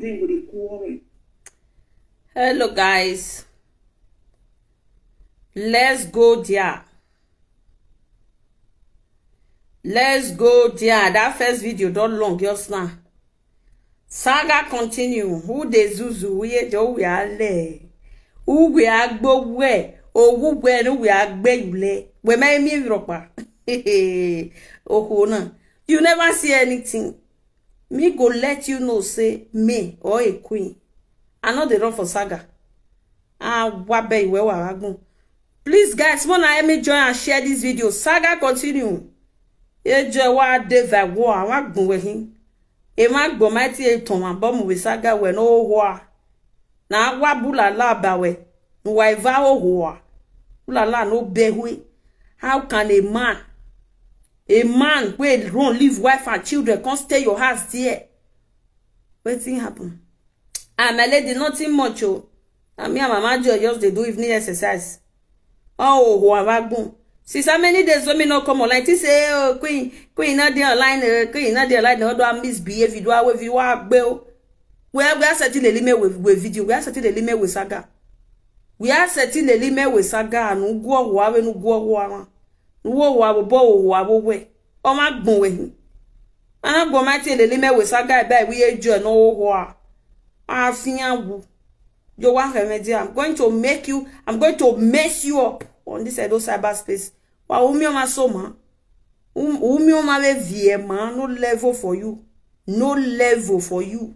them with the quarrel. Hello guys. Let's go there. Let's go there. That first video don't long just now. Saga continue. Who de zuzu we do we are le. Who we are go we. Oh who we are be we may me ropa. Oh no. You never see anything. Me go let you know say me or a queen. I know they run for Saga. Wabe we were. Please guys, wanna let me join and share this video. Saga continue. Eje wa David wo awon gun we hin. E ma gbo mighty e ton ma bomu we Saga we no ho na wa bulala ba we. Wa iva ho. Bulala no behwe. How can a man wey run leave wife and children can't stay your house there? Wetin happen? My lady, nothing much. Oh. And me and Mama Joy just they do evening exercise. Oh, wagbon. See so many days when me not come online. She say, oh, queen not there online, queen not there online. No, do I misbehave? Do I with you? We are setting the limit with video. We are setting the limit with Saga. We are setting the limit with Saga. No go wawe, no go wawa. No wawa bo wawa we. Oh my gbon we. I'm going to the limit with Saga. By we enjoy no wa. I think you want remedy. I'm going to make you. I'm going to mess you up on this Edo cyberspace. Wa umioma soma. Umioma we viema. No level for you. No level for you.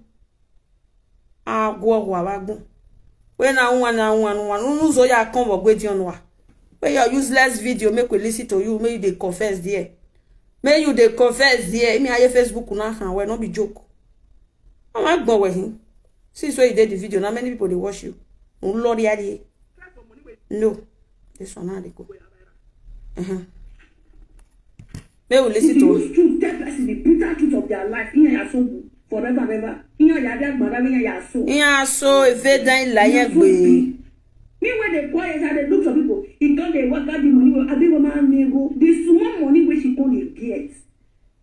Go wawagun. When I want unuzo ya come up with you. When your useless video make we listen to you. May they confess there. May you they confess there. Me aye Facebook una can we no be joke. I'm not going with him. Since when you did the video, now many people they watch you. No, this one now they go. They will listen to us. To tell person the brutal truth of their life. Forever, ever. So if they die lying, me when they quiet and they look for people, he told they work out the money. I think man nego. The small money which she gonna get,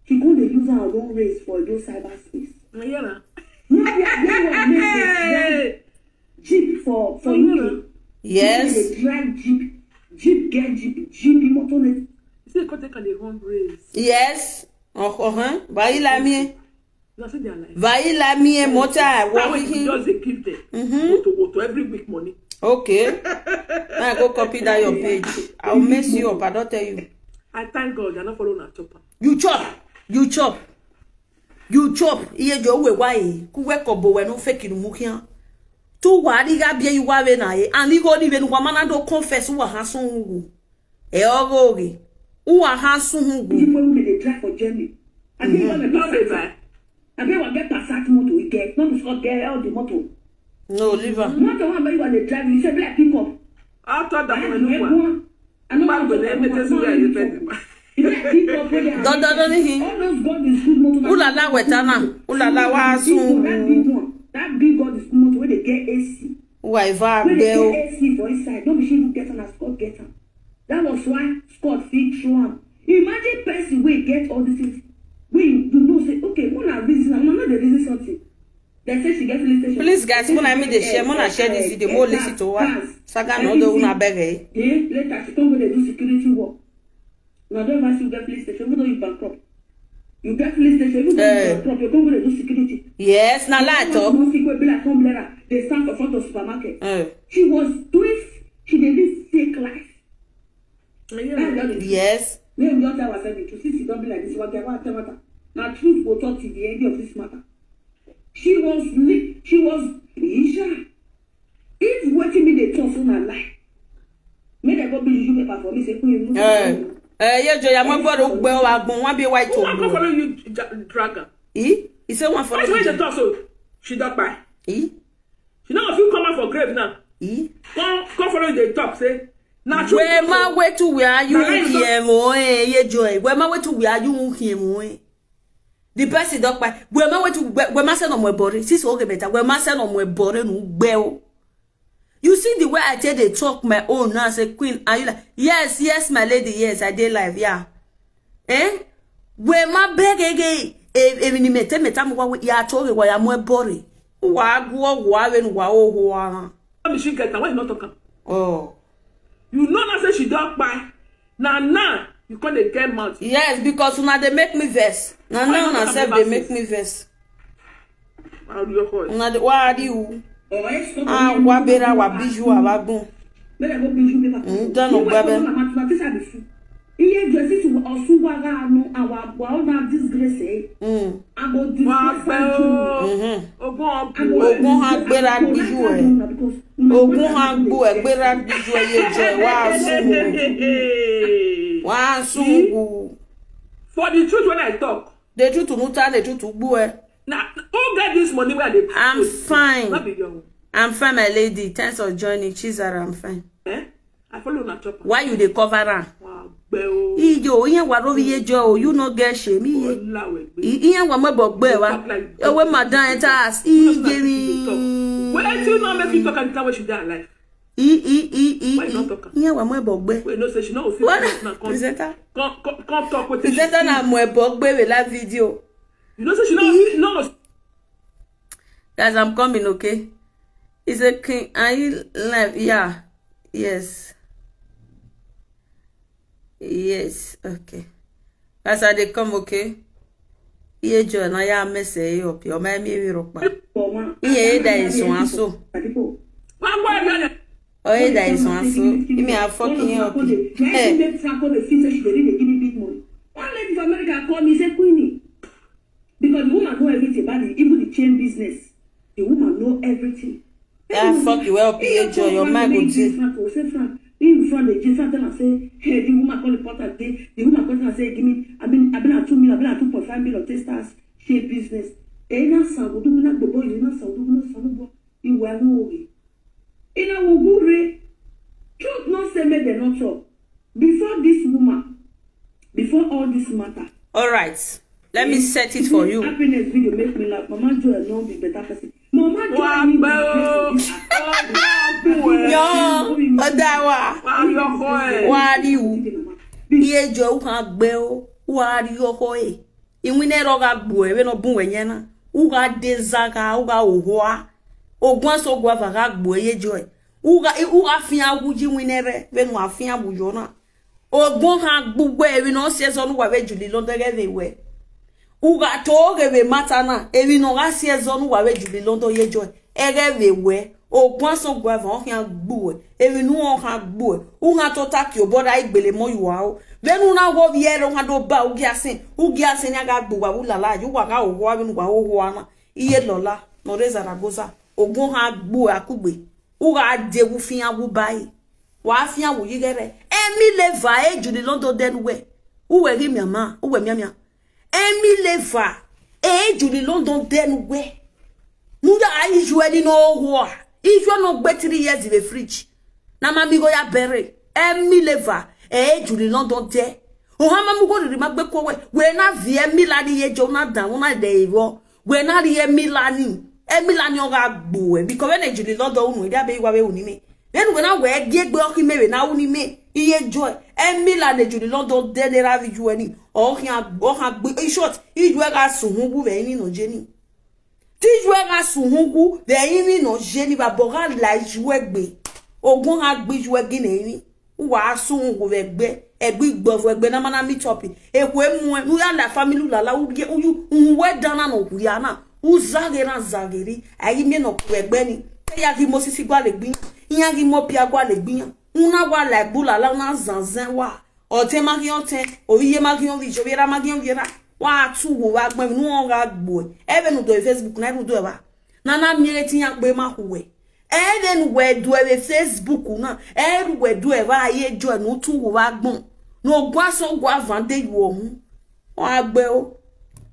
she gonna use her own race for those cyberspace. Yeah. Jeep for you. Yes. They drive Jeep get Jeep motor. You see, they can they run race. Yes. Vai la mie. You see their life. Vai la mie motor. What we just they give them. To every week money. Okay. Now go copy that your page. I'll mess you up. I don't tell you. I thank God you're not following a chopper. You chop. Iye jo we why ku we ko bo we no fake no mukia tu wa ri ga bia yi wa we na ye and go ni be no mana do confess wa ha so hu e ogogi wa ha so hu people wey dey drive for journey and people dey drive and they will get Passat motor we get not because get all the motor no liver not the one where you are drive you say like pick up after that one and no go let me tell you where Don't Ulala wetana. Ulala wa sun. That big God is not where they get AC. Why va bell? AC for inside. Don't be sure you get on as Scott get on. That was why Scott fit through him. Imagine person we get all these things. We you know say okay, when I reason, I'm not the reason something. They say she get police station. Please guys, when I make the share, when I share this video, more listen to what Saga no do una beg. Later she come go do security work. Now don't ever you get police station, even though you bankrupt. You get police station, even though you bankrupt, you're going to do security. Yes, now like talk. They stand in front of supermarket. She was doing, she did this fake life. Yes. Maybe your time was saying to see don't be like this. What now truth will talk to the end of this matter. She was Isha. If watching me they talk on her life. May I go be you paper for me say yeah, Joy, I'm going to go agbon one be white to. I'm going to follow you, Dragon. He said one follow you. That's so she don't buy. She know if you come out for grave now. Come follow the top, say. Now, where my way to where are you here, more, yeah, Joy? Where my way to where are you here, more? The person don't buy. Where my way to where my son on my body. Sis, okay, better. Where my son on my body, no bell. You see the way I tell they talk my own now, say queen, are you like, yes, my lady, yes, I did live, yeah. Where my beg again, even me tell me, ya told you why I'm more body. Wa go wa we wa o ho ara. She get why you not talking? Oh. You know now say she don't buy. Now you call the get mouth. Yes, because una they make me vex. Now self they make me vex. Una de wa di u. Ah, wa bera wa biju abagun. Don't know babe. Iye Jesse to Osuwaga no our wow disgrace. About disgrace. Ogun ha gbera biju e. Ogun ha gbo e gbera biju e ye joy wa sungu. For the truth when I talk. The truth no tell the truth gbo e. Now, who get this money where they I'm fine. Not be young. I'm fine, my lady. Thanks for joining. Chizara, I'm fine. I follow na chopper. Why you dey cover am? Wow, beo. Ijo, iyan wa ro ye jo, you no get shame. Iyan wa mo bogbe wa. Ewe madan entas. Ijeri. When I tell you not make you talk and tell what she done life. Why not talk? Iyan wa mo bogbe. Wait, no say she no fit now. Presenter. Come talk with Presenter na mo bogbe we la video. You know say she no. Guys, I'm coming, okay? Is a king. Are you live? Yeah. Yes. Yes. Okay. As I they come, okay? Iye John, I am messy up. Your man, me, ropa. Iye, there is one so. Oh, there is one so. Give me a fucking up. Hey. One lady from America called me, say, Queenie. Because the woman know everything about the even the chain business. The woman know everything. Yeah, fuck you up, Iye John. Your man go to. In front of the Jason and say, hey, the woman call the portal day. The woman call and say, give me, I've been at 2 million, I've been at 2.5 million testers, share business. And now, son, we do not the boy, you know, son, do not son, you were no way. In our worry, truth not say, made the not so. Before this woman, before all this matter. All right, let me set it for you. Happiness video make me laugh. Mama Joy no be better person. Mama Joy. Yo, Odawa. Wadi u. Iye jo kan gbe o. Wadi oko e. Iwine ro ga gbo e we no bun we yen na. U ga de zaka, u ga ohoa. Ogun so gwa va ga gbo iye jo e. U ga fin awuji winere, we no afin awujo na. Ogun ha gbugbo e we no se so no wa we juli London ge we. U ga to ge we mata na, e we no ga se so no wa we juli London ye jo. Ege we. Ogun so gwa va o kan gbo e. E we no o kan gbo e. U ga to taki oboda igbele mo yu wa o. Venu na wo viere o do ba u giasin ya ga gbo wa ulala yu wa ga o wa binu wa o wa na iye lola no re Zaragoza ogun ha gbo akugbe u ga de wu fin awu bai wa fin awu yigere emi le va e ju ni London den we u we ri mi ama u we mi amia emi le va e ju ni London den we mu da ayi ju eni no ho ijo no gbe 3 years in the fridge na ma mi go ya bere emi le va Julie London de. O hama mu go ri ma gbe ko we na vie Milani ye jo na dan na de iwo. We na ri Milani. Milani o ga gbo e because when Julie London unu ida be wa we uni me. Then we na we ge gbe oki mewe na uni me. Iye jo Milani Julie London de de ra vi ju eni. O han gbe in short, iju ga sunhun gu ve ni no je ni. Ti ju ga sunhun gu ve ni no je ni ba bo ga la ju egbe. Ogun ha gbe ju egi na ni. Wa sun go egbe igbo egbe na mana meet up ekwe mu nu ya la family la uyu we dana no kuya na uzage na zageri ayi me no ku egbe ni ya ki mo sisi gwa le gbin yan ki mo pia gwa le gbin una wa la bula la na zanzan wa o te ma ki on te o iye ma ki on vi jo viera ma ki on viera wa tu wo wa gbon nu on ga gbo ebe nu do Facebook na nu do e wa na mi ti yan pe ma huwe then we do a Facebook na we do a va ye jo no tu wa gbon no gwa so gwa advantage wo hu wa gbe o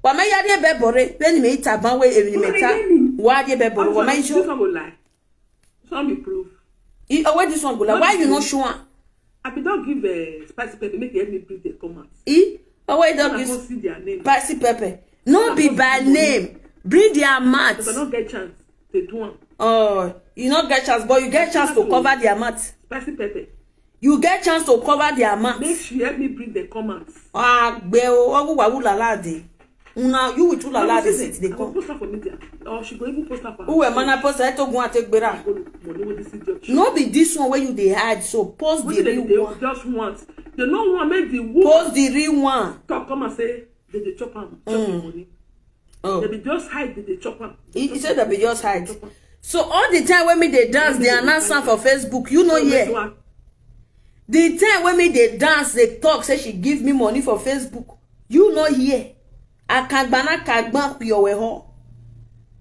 wa me ya de be bore when me itaban we eri meta wa de be bore wa me show some be proof where this one go like why you not show am I be don't give a spicy pepper make help me breathe the comments why don't give spicy pepper no be by name bring their mat but I don't get chance to do one. Oh, you not get chance, but you get chance to cover their mat. Spicy pepper. You get chance to cover their mat. Make sure help me bring the comments. Ah, gbe o wa wu la la de. Now you will too la receipt they come. Post her for media. Or she go even post her for. Who am I post her to go and take better? No be this one where you they hide. So post the real one. Just want. They no want make the woman. Post the real one. Talk come and say they chop am, chop money. Oh. They be just hide they chop am. He said they be just hide. So all the time when me they dance, they announce am for Facebook. You know yeah. The time when me they dance, they talk, say she give me money for Facebook. You know here. Akagbana kagban your ho.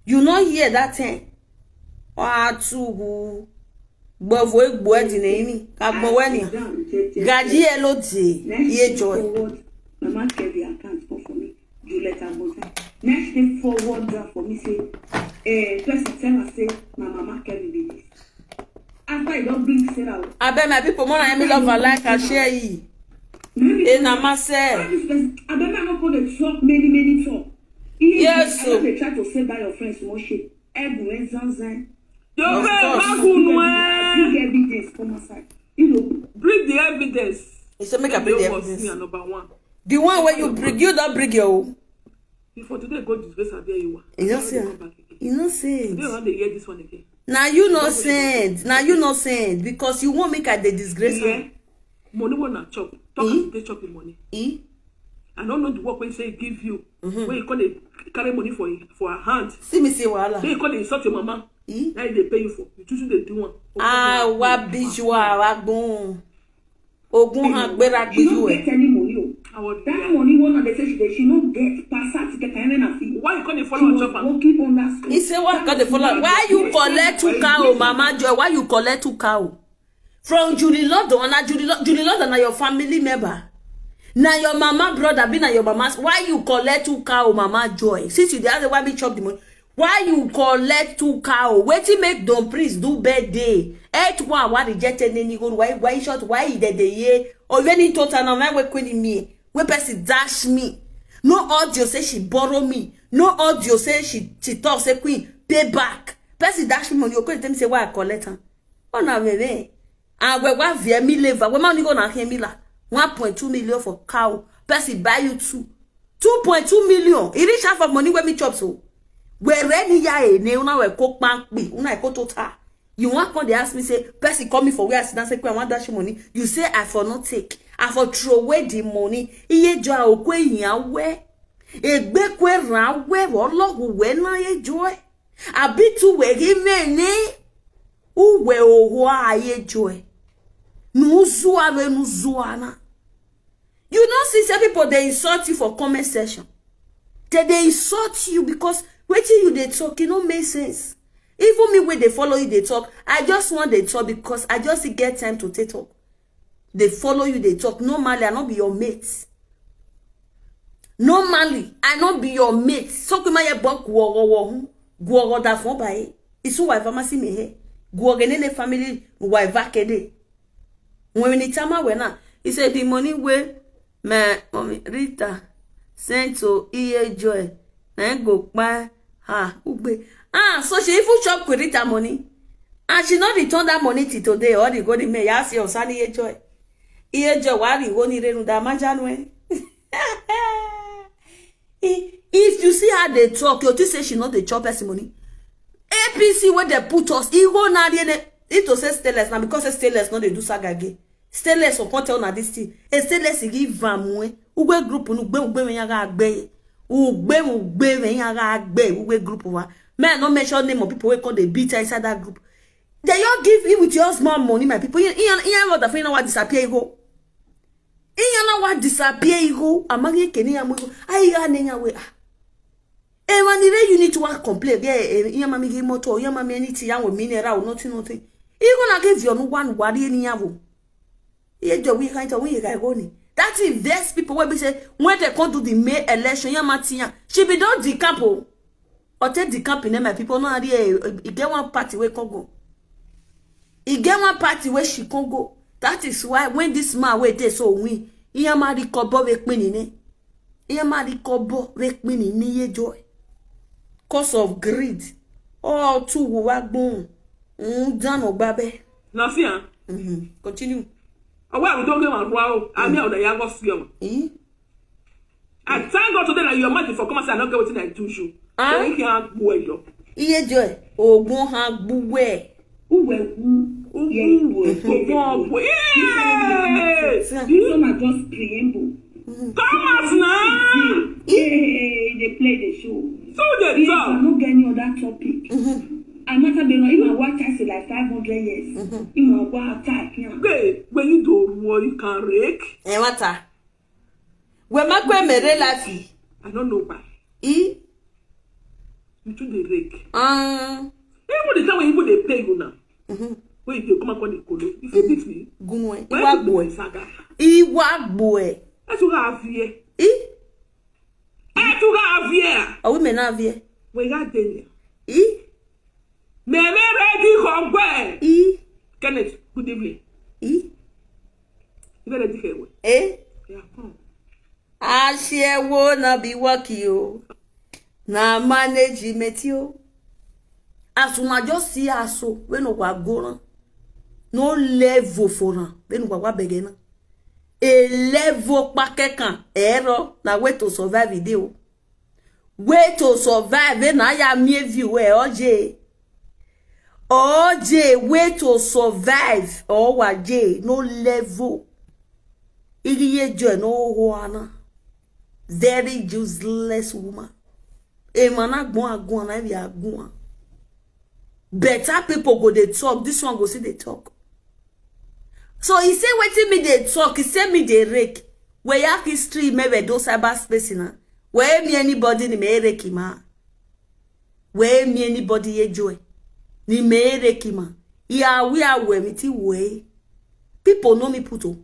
You know here that time. Atu bovo egbo edi na imi. Kagbon we ni. Gaji e lo di. Ye joy. Mama get the account for me. You let her go. Next day forward draft for me say, person tell her say, my mama carry me this. After I don't bring Sarah. I bet my people more than me love and like and share ye. In a myself. I bet I'm not going to talk many talk. Yes, so. They try to say by your friends, Moshe. Everywhere, Zanzan. Bring evidence from aside. You know. Bring the evidence. It's to make a bring the evidence. Number one. The one where you bring, you don't bring your own. Before today, go disgrace and there you are. Innocent. They want to hear this one again. Now you not send. Now you not send because you won't make at the disgrace. Yeah. Money will not chop. Talk as they chop the money. I don't know the work when you say give you. When you call it carry money for her hand. See me say wala. Then you call it insult your mama. Now they pay you for. You choose to do one. Wa bijwa wa gun. Ogun han gbera biju e. She don't get any money. That money one they say she don't get pass to get any fee. Why you call it follow chop am? He say why call the follow? Why you collect 2 cow, Mama Joy? Why you collect 2 cow? From Julie London, Julie London na your family member. Na your mama brother be na your mama's. Why you collect 2 cow, Mama Joy? Since you dey why me chop the money. Why you collect 2 cow? Wetin make Don Prince do birthday? 8-1 why rejected any go why short why he dey ye? Or any total na why we queen me. We person dash me. No audio say she borrow me. No audio say she talk say queen pay back. Person dash me money. Okay, tell me say why I collect am. Oh na me. And we wa via me lever. We man go na hear me la. 1.2 million for cow. Person buy you 2.2 million. It reach half of money when me chop so. Where ready ya ne una we cook bank me. Una ko total. You want come they ask me say person call me for where I sit down say I want dash money. You say I for not take. I for throw away the money. Iye jo okwe yan we. Egbe kwe ran we Ọlọ́run we na ye jo e. Abi tu we gi me ni. Uwe oho aye jo e. Nuzu ave nuzu ana. You don't see some people they insult you for comment section. They insult you because wetin you they talk, it don't make sense. Even me when they follow you, they talk. I just want they talk because I just get time to take talk. They follow you, they talk. Normally, I not be your mate. Normally, I not be your mate. So kuma ye bok guoro da fon bae. Isu wa pharmacy me he. Guoro family wa vakede. When ni tama we na, he said the money we my mommy Rita sent to Iye Joy. Na go buy ha ugbe. So she even shop with Rita money. And she not return that money till today. Or they go to me, yes, your son Iye Joy. Iye Joy, why you won't even da manjanwe? If you see how they talk, you just say she not the chop person money. APC where they put us, he go na it to say stainless now because stainless no they do saga again. Stainless or tell na this thing. A stainless give vamwe. Ugbe group ugbe when yaga agbe. Ugbe when yaga agbe. Ugbe group wa. Man, no mention name of people who call the beat inside that group. They all give you with your small money, my people. You know what the final what disappear you go. You know what disappear you go. Among Kenya Mugo. I ran in your way. And when you need to work complain, yeah, your mammy give motor, your mammy anything young with mineral, nothing. You gonna give your one worry in your we can't win a that's if there's people where we say when they come to the May election, your Martina, she be done the couple. Or take the company, my people know he get one party where can go. He get one party where she can go. That is why when this man wait there so we he marry kobo with me. He marry kobo with me ye joy. Cause of greed. Oh, two wagbon. Dan o babe. Nafia. Continue. Why we don't get one wow? I mean the young of film. I thank God today that your money for come and say I don't get what I do you. You can't go yo. Iye joy. Ogun ha gbuwe. Uwe some are just preamble. Come on now. They play the show. So they talk. I'm not getting on that topic. I matter be no even watch I say like 500 years. Even watch attack. When you do what you can rake. Eh matter. When my mere lafi. I don't know why. You do the rake. Even the time when you they pay you now. When you come up on the colo, if you beat me, Gunwe. Iwa boy saga. Iwa boy. That's what I have here. That's what I have here. Oh, we may not have here. We got Daniel. Me ready come where? Kenneth, good evening. You better take away. Yeah, come. I share wanna be working you. Na management you. As soon as just see us so when no wa go no level for na when no wa begin a level pakekan error na way to survive video way to survive na ya me view e oje way to survive or waje no level iriye jo no wana very useless woman e mana gbon na bi agbon. Better people go they talk. This one go see they talk. So he say waiting me they talk. He say me they rake. Where ya history maybe those cyberspace na. Where me anybody ni me rake ma. Where me anybody ye joy. Ni me rake ma. Ya we are where me ti way. People know me puto.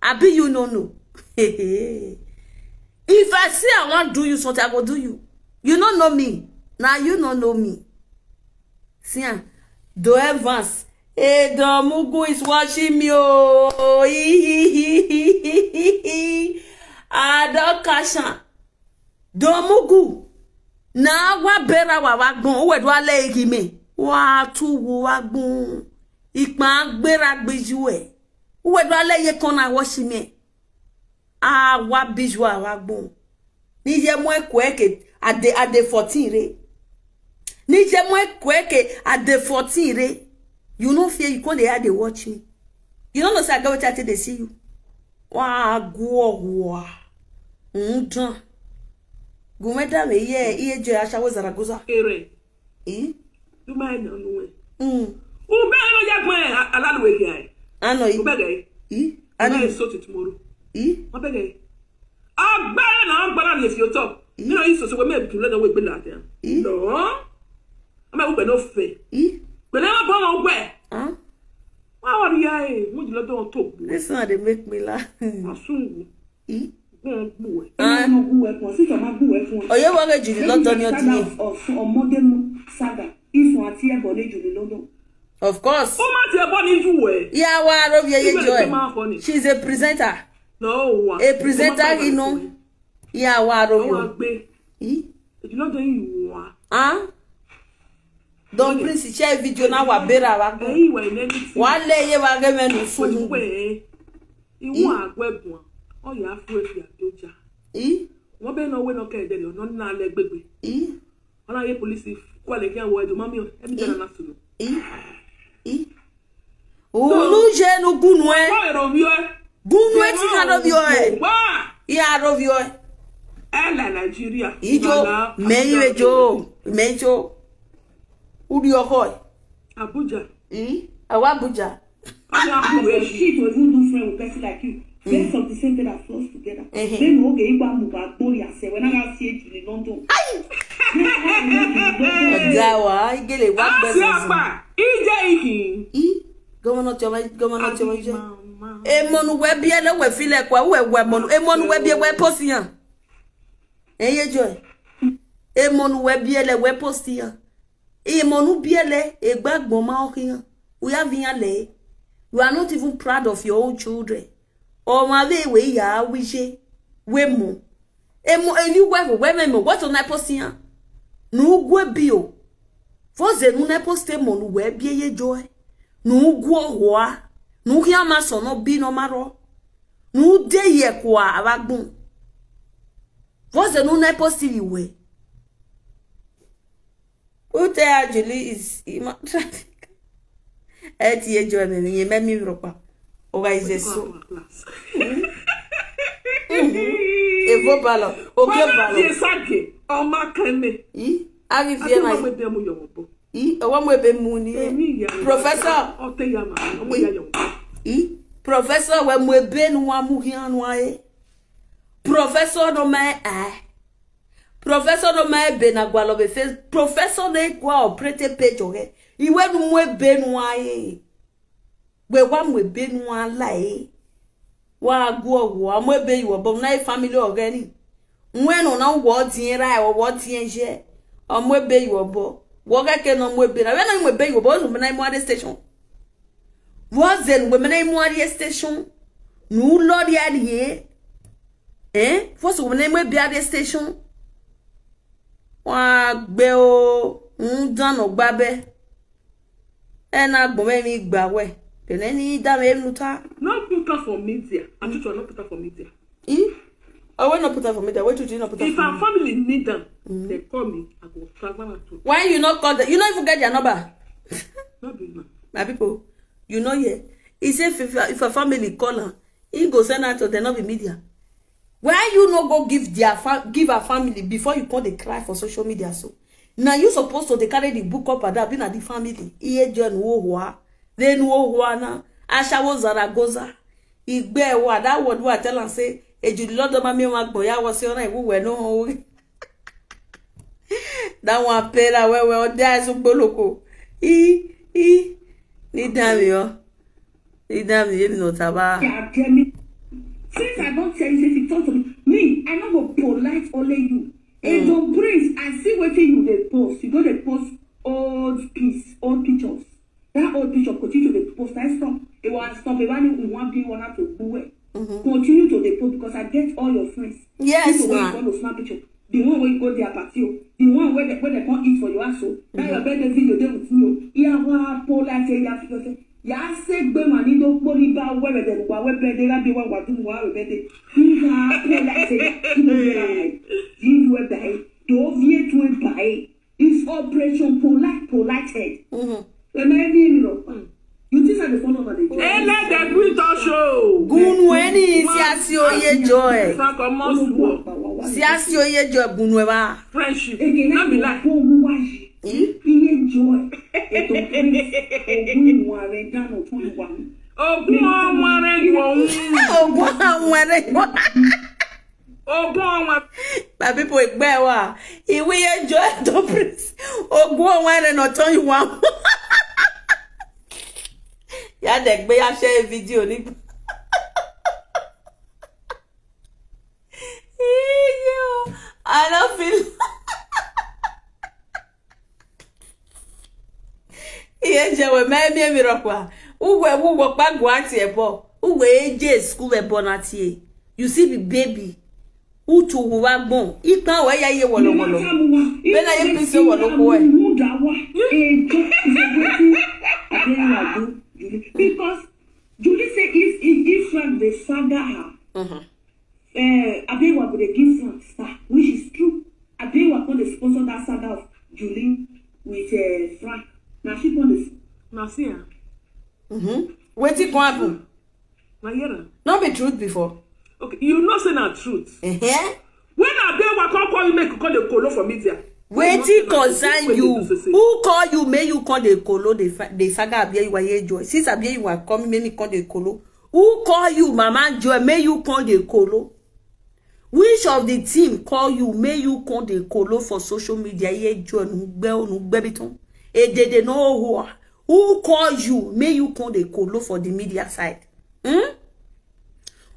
Abi you know. If I say I want do you something, I go do you. You don't know me. Now you don't know me. See, Do Evans, Mugu is watching me. Oh, Adokasha. Do Mugu. Na wa bera wa wagbon. Uwe dwa le igime. Wa tu wagbon. Ikma bera gbejuwe. Uwe dwa le ye kona washime. Wa bijwa wagbon. Ni ye mwe kweke ade 14 re. Ni je mwe kweke at the 14 re. You no fear you come there they watch me. You don't know say I go chat they see you. Wa go. Ndan. Gumeda me ye je ashawo Zaragoza. Ere. You mind no we. U be no ya gbe alaluwe here. Ano yi. U be dey. Ano so tomorrow. O be dey. Agbara na agbara le fi o talk. You know you so we me to let we gbe la there. No. I'm not no fair. But I'm born away. Why are you? Would you don't talk? This one they make me laugh. Soon. Oh, you want to do London your team? Or modern saga. If one tear body to London. Of course. Oh, my dear Bonnie, you yeah, what of your joy? She's a presenter. No, a presenter, you know. Yeah, what of you? You know, you are. Don't please share video na wa bera wa go. Wa le ye wa ge menu fun. Iwo agbebun. O ya fu efi adoja. Wọ́n be no we no ke de lo no na le gbegbe. Ona ye police kwa le kan wo edo mami o. Emi jana na sunu. Olu je no gunu e. Wa ro bi o. Gunu e ti kan do bi o e. Wa. Ya ro bi o e. Ela Nigeria. Ijo mejo. Mejo. Udi Ohoy. Abuja. Awa Abuja. She was even do friend with person like you. Based on the same thing that flows together. Then no get iba muba boy ase when I see it in London. Gawa, igele wa gbese. Asiapa, ije ikin. Governor Choma. Emonu we bie le we file kwa we monu. Emonu we bie we postian. Eye joy. Emonu we bie le we postian. Emonu biele egbagbon ma okiyan. We have le. You are not even proud of your own children. Or ma we ya wije we mo. Emo eni we memo what on postian. Nu gwe bio. Foze nu ne poste mo nu we bie ye joy. Nu gwo hoa. Nu hia ma so no bi no maro. Nu de ye kwa abagbon. Você não é possível, ué. O te Julie is human traffic. É tia Joana, ninguém me mira pa. O vai dizer só. Eu vou para lá. O que para lá? Sabe? O macane. E a viver mais. E eu amo bem muni. Professor. O te yama. O mo yayo. E professor we mo be no amuhianu ae. Professor no me Professor no me be na gwalo be face. Professor na kwa operate page ohe. Iwe no mo be no ae. We wa mo be no ala e. Wa go wo mo be yo bo na family organi. Nwe no na wo tin ra e wo tin je. O mo be yo bo. Wo ga ke no mo be na. We na mo be yo bo no na mo station. Voisin women name one station. No lord yadi. First women name be at the station. Wa beo dan ogbabe. Na gbome mi gbawe. Peneni da me nuta. No put her for media. I told you not put her for media. I will not put her for media. Why should you not put her? If our family need them, they call me. I go travel to. Why you not call them? You not even get their number. Not big man. My people. You know, yeah. He said if a family call her, he go send her to the not be media. Why you not go give a family before you call the cry for social media? So now you supposed to they carry the book up and that been at the family. Iye John Wohua, then Wohuana, Asha was Zaragoza. Igbe wa that word what tell and say, you Lord of Mammy Magboya was your name, who were no. That one pera where there's a boloko. Nidamio, no taba. Since I don't tell you, you talk to me, I don't go polite only you. And don't praise. I see what you they post. You go they post old pictures. That old picture continue to the post. I stop. It was stop. It one be one have to do it. Continue to the post because I get all your friends. Yes, people man. When you snap picture. The one where you go their party, the one where they can't eat for your ass. Now your birthday video they with you. Yeah, what polite ya ya say be money don't body ba where they wa where birthday la be one wa do wa birthday. Ya polite ya you were by do vie to buy. It's operation polite. You think the phone over the joy. Let the Twitter show. Gunweni si asio ye joy. Frank almost Si asio ye joy bunweba. Friendship. Not be like. Iye joy. My people igbe wa. Iwe ye joy to praise. Ogun ware no turn you one. Ya degbe ya share video ni. I don't feel. Iye je we me mi rokwa. Uwe pa go ati ebo. Uwe eje school ebo na tie. You see the baby. Utu wa gbon. Ipan we ya ye wolowolo. Bena ye pise woloko because Julie say if Frank they saga her. Abewa would give Frank star, which is true. Abewa going to sponsor that saga of Julie with Frank. Now she going to. Now see her. Wait it go happen. Now hear Not be truth before. Okay, you know say na truth. When Abewa call you make call the colo for media. Wait it concern you. Who call you? May you call the colo the saga Abia you are joy. Since Abia you are coming, may me call the colo. Who call you, Mama Joy? May you call the colo? Which of the team call you? May you call the colo for social media? Ye joy no bebiton. E they know who call you? May you call the colo for the media side?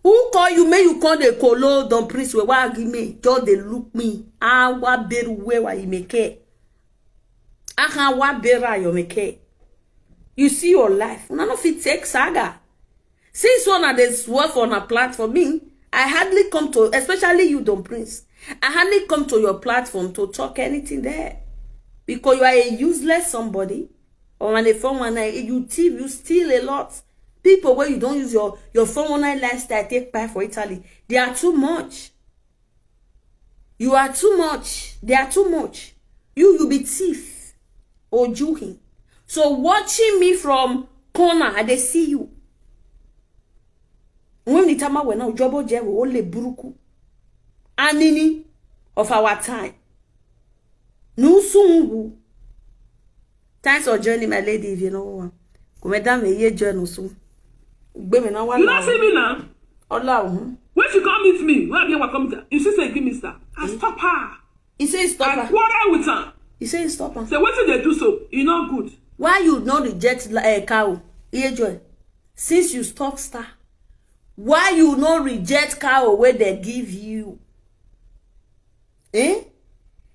Who call you? May you call the colo? Don't please we wa give me. Just they look me. Wa beru we wa imeke. Wa bera yo meke. You see your life. None of it take saga. Since one of this work on a platform, me, I hardly come to, especially you, Don Prince. I hardly come to your platform to talk anything there. Because you are a useless somebody. Or on a 419, you thief, you steal a lot. People where you don't use your 419 lifestyle take part for Italy. They are too much. You are too much. They are too much. You be thief or juking. So watching me from corner, I they see you. When the time when now jobo je we ole buruku. Anini of our time. No sungu. Thanks for joining my lady, if you know one. Come madam ye join us. You not see me now. Allah. When she come meet me, when you come to, you say give me sir. I stop her. He says stop her. I quarrel with her. He says stop her. Say what did they do so? You not good. Why you not reject a cow? Here joy. Since you stock star. Why you not reject cow where they give you? Eh?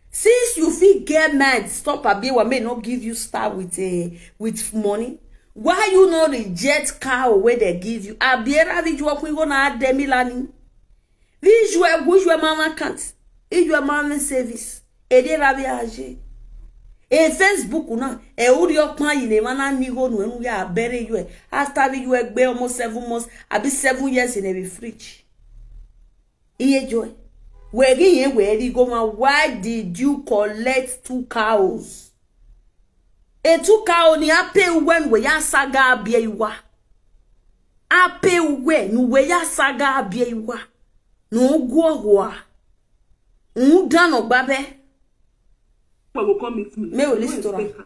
Since you feel get mad, stop a bit, may not give you star with money. Why you not reject cow where they give you? A biera visual we gonna add demilani. Visual mama can't. If you are mama service, e de rabiage. E Facebook na e uri okma yile mana nigo no ya bury you. After you be almost 7 months, abi 7 years in a fridge. Iye joy. Where go, why did you collect 2 cows? E 2 cow ni ape when we ya saga bia iwa. Ape we nu we ya saga bia iwa. No go hoa. Dano babe. Will come meet me. Me will listen to her.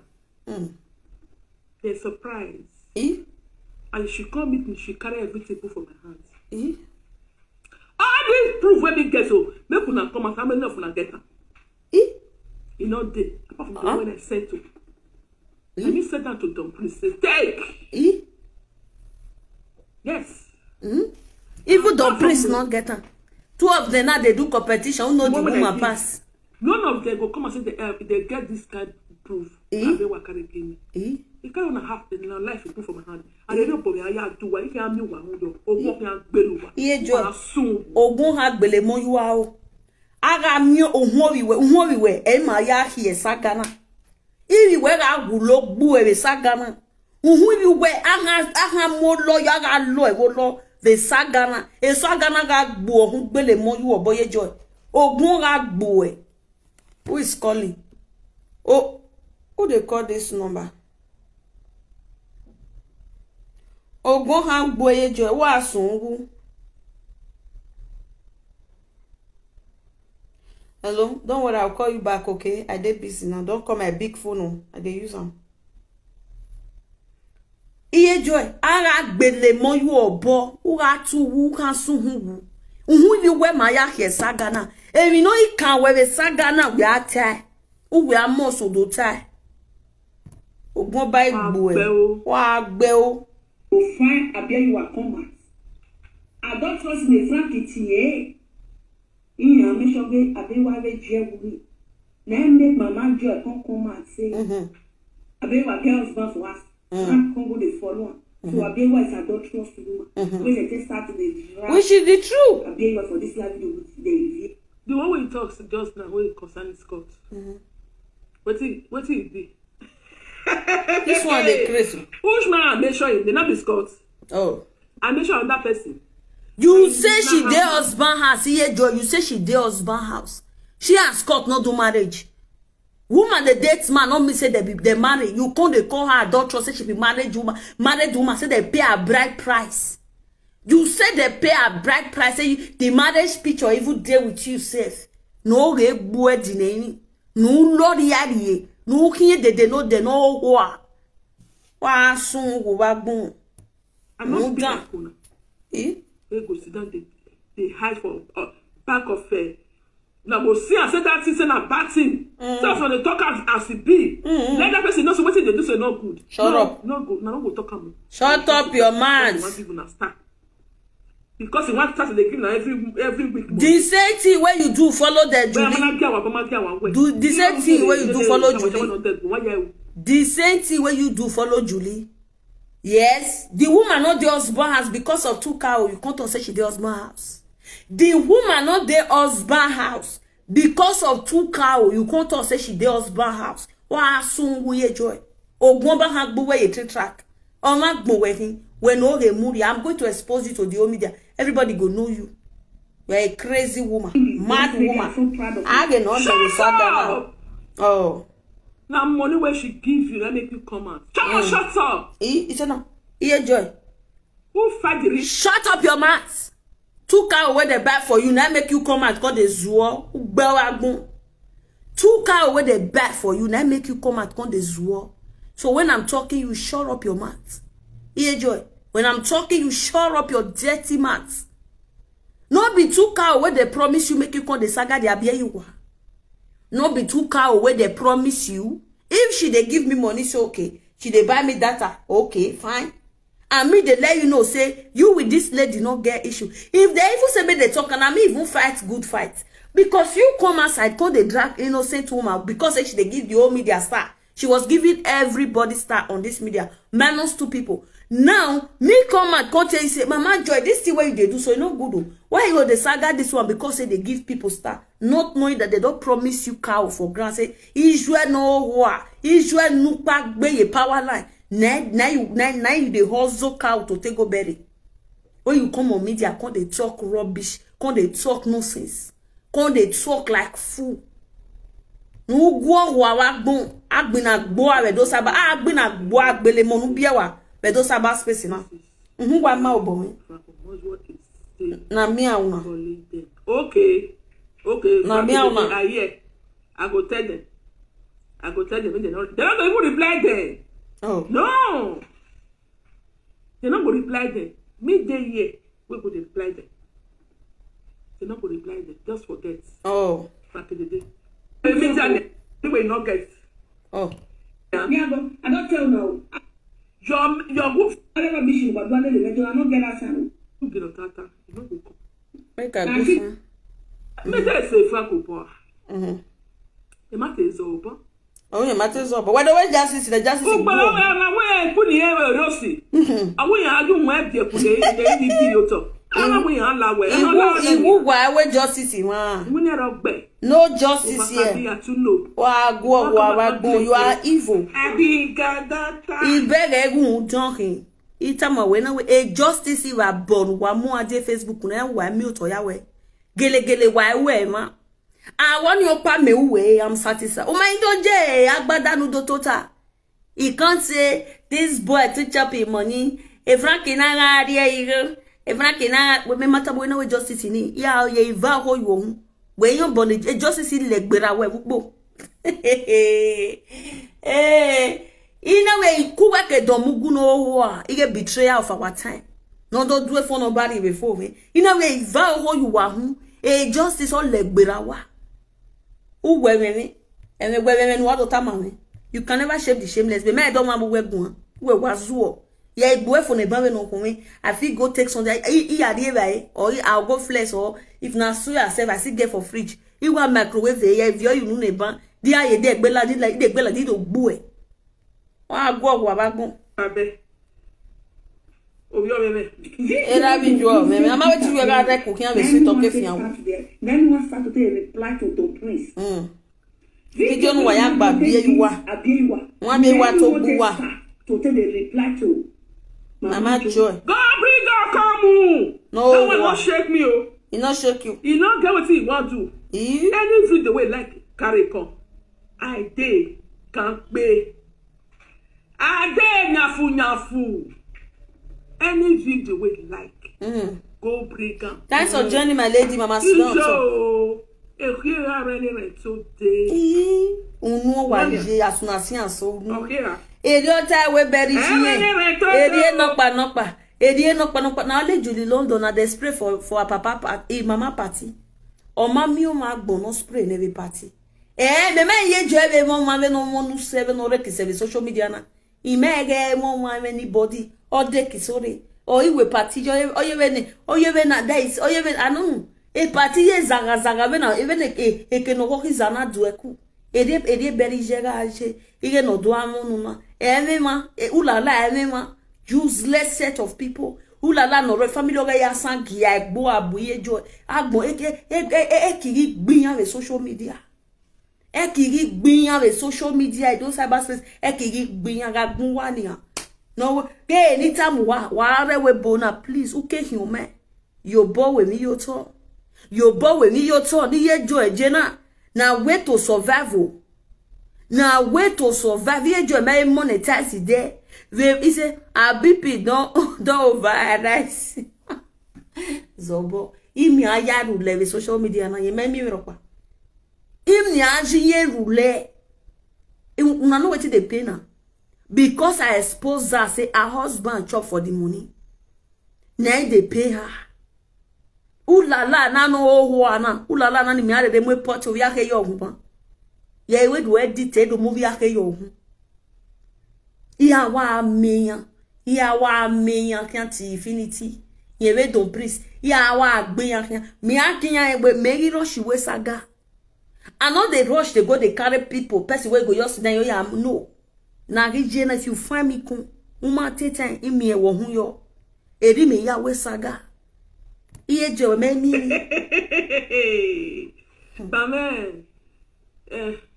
They're surprised. Eh? And she come meet me, she carry everything for my hands. Eh? All these proof when they get so, make una come and how many of una get her. Eh? You know, apart from the when I said to. And you said that to them, please say, take. Eh? Yes. Even the prince not get her. 2 of them now they do competition. Who know the woman pass? None of them go come and say they get this kind of proof. They were carrying me. You can't have in your life you put for my hand. And they don't bother I do what you can do one or walk and beluwa. Iye jo. Ogun ha gbele mo yuwa o. Aga mi ohun we e ma ya hie sagana. Ibi we ga gulo gbu e sagana. Uhun ibi we aha mo lo ya ga lo e wo lo the sagana. E sagana ga gbu ohun gbele mo yuwa boye jo. Ogun ga gbu e. Who is calling? Oh, who they call this number? Ogun hang boye joy wa sungu. Hello, don't worry, I'll call you back, okay? I did busy now. Don't call my big phone. I dey use them. Iye joy, ara gbele mo yu obo, ura tu wu kan sungu. Uhu you we ma ya here sagana. Emi no I can we sagana we ata. U we amoso do tai. Ogun ba igbo e. Wa gbe o. O find abia you are come. I don't trust me frank itie. Iya me shoge abi wa be je wuri. Na make mama joy come and say. Abi wa girls boss was. Come go dey follow. So Abewa is adulterous woman. When they just start to the which is the truth. Abewa for this life they the one we talks just now when it concerns Scott. What he did? This one they crazy. Which man I make sure him? They not be Scott. Oh. I make sure that person. You say she dey husband house. Here, Joy. You say she dey husband house. She and Scott not do marriage. Woman the date man not me say they marry. You can't they call her adulteress, say she be married woman say they pay a bride price. You say they pay a bride price, say the marriage picture even there with you safe. No re boy dineni. No lord yari. No kinye de no wa sun go bagbon. I'm not speaking. They go sit down, they hide for back of now go see and say that thing say na bad thing. So when they talk as it be, let that person know so what they do say not good. Shut up. No good. Now go talk am. Shut up your mouth. Because he want to start they give every week. The same thing when you do follow the Julie. Do the same thing when you do follow Julie. The same thing when you do follow Julie. Yes, the woman not the husband house because of 2 cows. You can't say she the husband house. The woman not the husband house because of 2 cows. You can't say she the husband house. Wa soon we joy. Ogun ba hang buwe ye track. On buwe him. When all the movie, I'm going to expose you to the whole media. Everybody go know you. You're a crazy woman, mad woman. I get not the result. Oh. Now money where she gives you, that make you come out. Shut up. It's enough. Here, Joy. Who fight the rich? Shut up your mouth. 2 cow where they buy for you, now make you come out call the zoo. 2 cow where they buy for you, now make you come out call the zoo. So when I'm talking, you shut up your mouth. Here, Joy. When I'm talking, you shut up your dirty mouth. No be 2 cow where they promise you make you call the saga the abia you. No be 2 cow where they promise you. If she they give me money, so okay. She they buy me data, okay, fine. And me they let you know, say, you with this lady not get issue. If they even say me they talk, and I me even fight good fight. Because you come outside, call the drag innocent woman, because she they give the whole media star. She was giving everybody star on this media, minus 2 people. Now, me come and come tell you, say, Mama Joy, this is what they do, so you know good. Why you they saga this one? Because say they give people star, not knowing that they don't promise you cow for granted. Say, Israel no war, Israel no pack be a power line. Now you the hustle cow to take go bury. When you come on media, come they talk rubbish, come they talk nonsense, come they talk like fool. No go wa bon, agbina gbo are do saba, agbina gbo agbele monu biawa. But those are bad space now. Who want my boy? Na me una. Okay. Na me una. I go tell them. They're not going to reply them. Oh. No. They're not going to reply them. Midday here, we could reply them. They're not going to reply them. Just forget. Oh. Back in the day. They will not get. Oh. I don't tell no. Your wolf. I never mission, but one day they not get us. You get a tata. You know go. Make a difference. Me say say Franco boy. The matter is over. Oh, the matter is over. Why the way justice the justice? Oh, but na we put the here Rossi. I we are doing web there put the video to. I we are la we. Who why justice in We never ogbe. No justice here. Wa go, you are evil. Ibere egun jonkin. Itama we na we a justice wa born wa mu ade Facebook na wa mi otoya we. Gele wa we ma. I want your pa me we I'm satisfied. O mind do je agbada nu do tota. He can't say this boy to chop him money. E frank na ga ire. E frank na we me mata we na we justice ni. Ya ye va ho yo. When you born a justice in legbera we bubo. In a way, Kuwake domuguno wa ige betrayal of our time. No don't do it for nobody before me. In a way, vow ho you are a justice or legbera wa. Who were me? And the women what otamame. You can never shape the shameless. But me don't want to wear one. We was war. Yeah, boy for the baby no come. I feel go take some that or I'll go flesh or if not so yourself I see get for fridge. You want microwave there if you know neighbor. Dia ye de bella did like de bella did boy. Wa go wa go. Abe. Obi o meme. Era bi jo meme. Ama we ti we ga de cooking and we talk fian. Then one start to reply to the prince. Video no wa ya gba biwa. Won be wa to buwa. To tell the reply to Mama Joy. God bring God come. No, that will not shake me. Oh, he not shake you. He not get what he want to. Any video the way like carry come. I dey can't be. I dey nyafu. Any video way like. Go bring God. Thanks for joining my lady, Mama Sloan. So, if you are any today. Unu wa je asunasian so. Okay. Eriota we bury here. Erie nokpa. Erie nokpa. Now le Julie London na they spray for a papa mama party. O mami o ma gbon no spray na every party. Me ye jo ebe mo ma we no mo nu sebe no re kisebe social media na. Imege mo ma anybody or de kisore. O iwe party jo oye na days oye anu. E party ye zaga we na even e ke no ko hizana dueku. Ede beri jega aje ige no do amunu na emema ulala emema useless set of people ulala no re family oga ya sangi ya egbo abuye jo agbo kiri gbiyan we social media kiri gbiyan we social media do cyberspace kiri gbiyan ga gun wa ni no ke anytime wa rewe bona please uke human yo bo we mi yo to Your boy when you talk, you joy Jenna. Now way to survive. Now way to survive. You joy my monetize it there. He say, our BP don't over Zobo. Imi aya rule with social media na ye memi ropa. Imi aji ye rule. Una know wetin dey pay now. Because I expose her, say her husband chop for the money. Now they pay her. Ooh la la na no ho na. Ooh la la na ni mi are de mo pot o ya ke yo hu. Ye we do edit do movie ya ke yo hu. Iya wa meyan. Iya wa meyan kan ti infinity. Ye we don priest. Iya wa agbeyan kan. Me akiyan egbe me rush we saga. I know they rush, they go, they carry people. Person wey go just then you no. Na region if you find me kun, uma tete in me wo hu yo. Eri me ya we saga. Iye je me ni. Amen.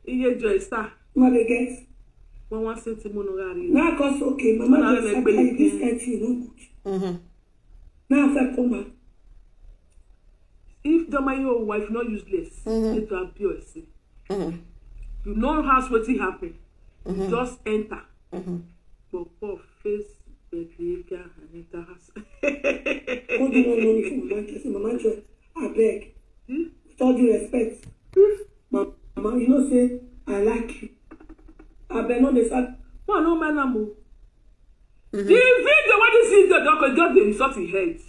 Iye jo star. What they get? One want sent monogari. Now cause okay, mama just like this entity no good. Now I come back. If the your wife not useless, it will appear. You know how what happen. Just enter. But face behavior and enter house. What do you want from Mama Joy? I beg. With all due respect. Mama, you know say I like you. I beg no the fact. No, no man amo. The video what you see the doctor just the result in head.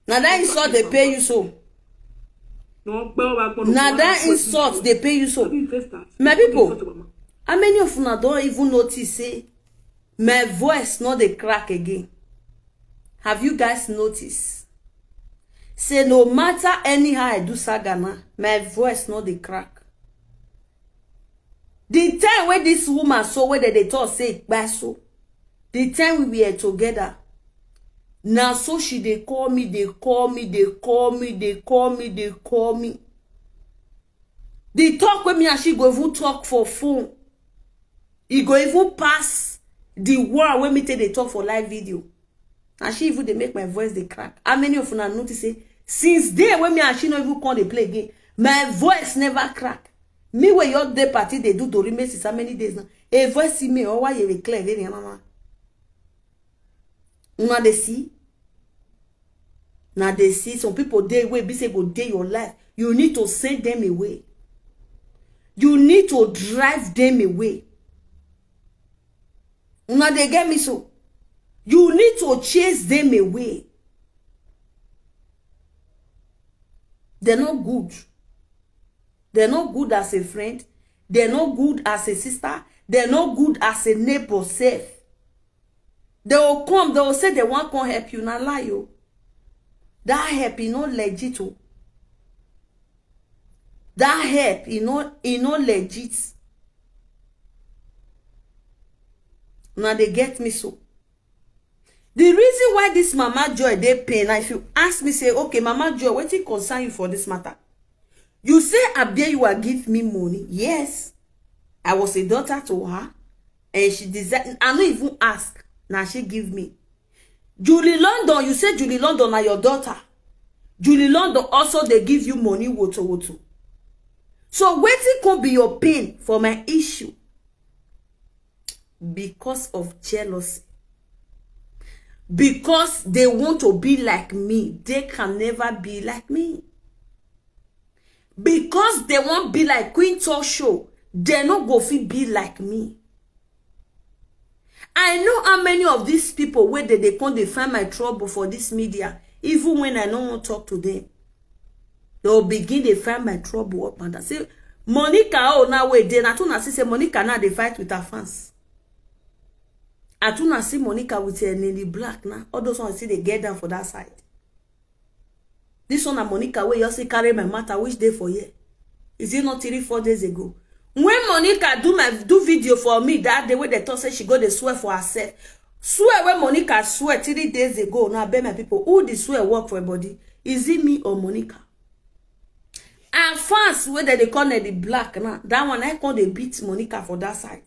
Now that insult they pay you so. No, now that insult they pay you so. My people, how many of you don't even notice say my voice not the crack again? Have you guys noticed? Say no matter anyhow I do sagana, my voice not the crack. The time when this woman saw whether they thought say basso, the time we were together. Now so she they call me. The talk with me and she go even talk for phone. He go even pass the word when me take they talk for live video. And she even they make my voice they crack. How many of you now notice say since day when me and she not even come they play again, my voice never crack. Me when your day party they do to remain since how many days now. A voice see me or why you clear very mama. Now they see. Now they see some people they way be say go day your life. You need to send them away. You need to drive them away. Now they get me so. You need to chase them away. They're not good. They're not good as a friend. They're not good as a sister. They're not good as a neighbor self. They will come, they will say they won't come help you. Not lie you. That help is not legit. That help is not legit. Now they get me so. The reason why this Mama Joy they pay now, if you ask me, say, okay, Mama Joy, what it concern you for this matter? You say, Abia, you are give me money. Yes. I was a daughter to her. And she desired, I don't even ask. Now she give me. Julie London, you say Julie London are your daughter. Julie London also they give you money, woto. So waiting could be your pain for my issue. Because of jealousy. Because they want to be like me. They can never be like me. Because they won't be like Queen Talk Show. They not go fit be like me. I know how many of these people where they come they find my trouble for this media. Even when I don't want to talk to them. They'll begin to find my trouble up and I say, Monica, oh now wait, then I don't see say Monica now they fight with her fans. I don't see Monica with her Nelly Black now. All those ones see they get down for that side. This one and Monica where you see carry my matter which day for you? Is it not 3-4 days ago? When Monica do video for me that day when they thought say she go they swear for herself. Swear when Monica swear 3 days ago. Now I bet my people who the swear work for a body. Is it me or Monica? And fans where they call the Black now. That one I call they beat Monica for that side.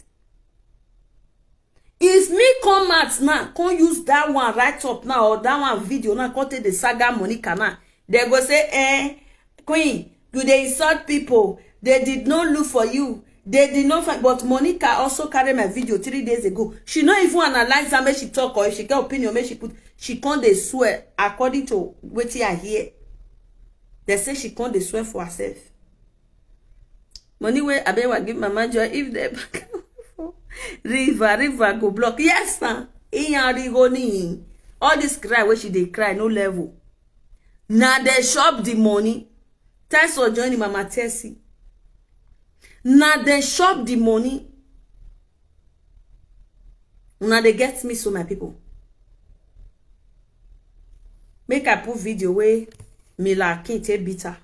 Is me come out now, can't use that one right up now or that one video now, can't take the saga Monica now. They go say, Queen, do they insult people? They did not look for you. They did not find. But Monica also carried my video 3 days ago. She not even analyze how much she talk or if she get opinion, make she put. She can't they swear according to what I hear. They say she can't they swear for herself. Money where Abewa give Mama Joy if they river go block. Yes, sir. All this cry where she they cry no level. Now they shop the money. Thanks for joining Mama Tessie. Now they shop the money. Now they get me so my people. Make I put video where Mila can't take bitter.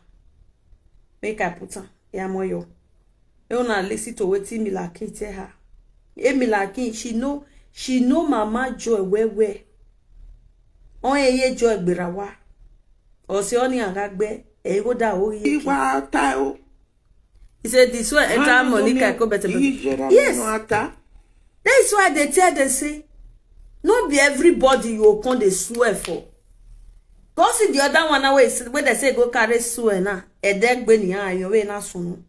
Make I put her. Yeah, moyo. You na listen to what Mila can't tell her. Mila can't. She know Mama Joy where. On ye Joy birawa. Or se oni agagbe. E go da o ye. Iwa ta. He said this one enter Monica go better. Yes. That's why they tell them say, not be everybody you can they swear for. Go see the other one away where they say go carry swear na. A deck beni your way na sunu.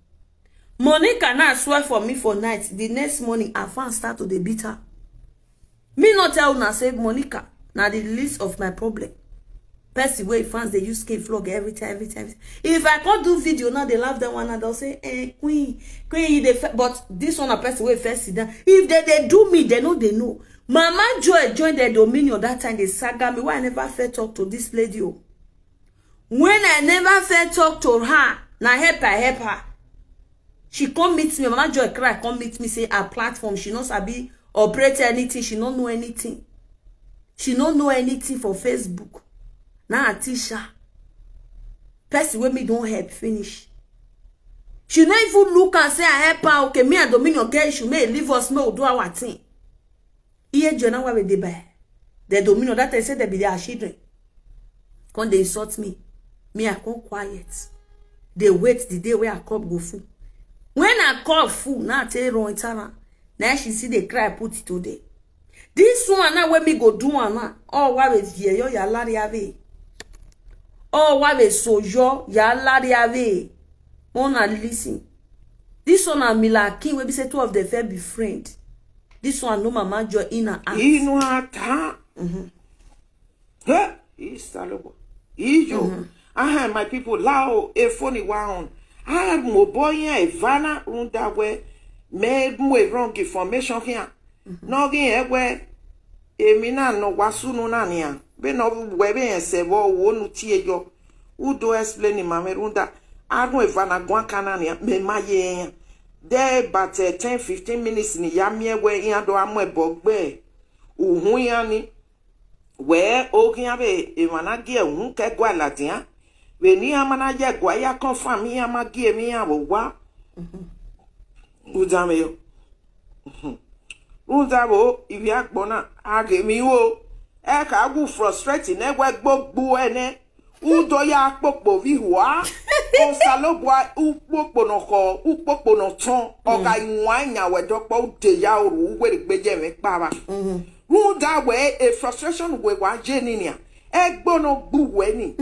Monica na swear for me for night. The next morning I found start to the beat her. Me not tell una say Monica na the least of my problem. Person where fans they use K-Vlog every time. If I can't do video now, they love that one and they'll say, Queen, but this one a person where first sit down. If they do me, they know. Mama Joy joined the Dominion that time, they saga me. Why I never fair talk to this lady? When I never fair talk to her, now help her. She come meet me, Mama Joy cry, come meet me, say her platform, she knows I be operate anything, she don't know anything. She don't know anything for Facebook. Now Tisha, person with me don't help finish. She not even look and say I help her. Okay, me and Dominion girl, she may leave us, may do our thing. Here, Jonah, where they buy the Dominion that I said they be their children. When they insult me, I come quiet. They wait the day where I cup go full. When I call full, now I tell you wrong Tara. Now she see they cry, put it today. This one now when me go do one now. Oh, why is here? Yo, ya lari ave. Oh, why we sojo ya lari ave. Wanna listen. This one and Mila King we be say two of the fair be friend. This one no Mama Joy in her act. Inuata. Huh? Isalobo. Ijo. I my people lao a funny one. I have mo boy Ivana unda we made more wrong information here. No again where Emina no wasunu nania. Be no webe en sebo wonu tie yo. Udo explain mama runda. Anu Ivana gwan kanania me maye. There but 10-15 minutes ni yamie we yando amwe bogbe. Uhun yani we ogian be Ivana gie uhun ke gwa ladia. We ni amana je gwa ya confirm mi amagie mi awo. Udame yo. Udabo ibi agbona age mi wo. E ka gu frustrating e we gbogbo ene. Udo ya popo viwa. O salobwa upopo no ko upopo no ton oga iwanya we dopo de ya oru we gbeje me pa. Uda we a frustration we wa je ninia. E gbono gbu we ni.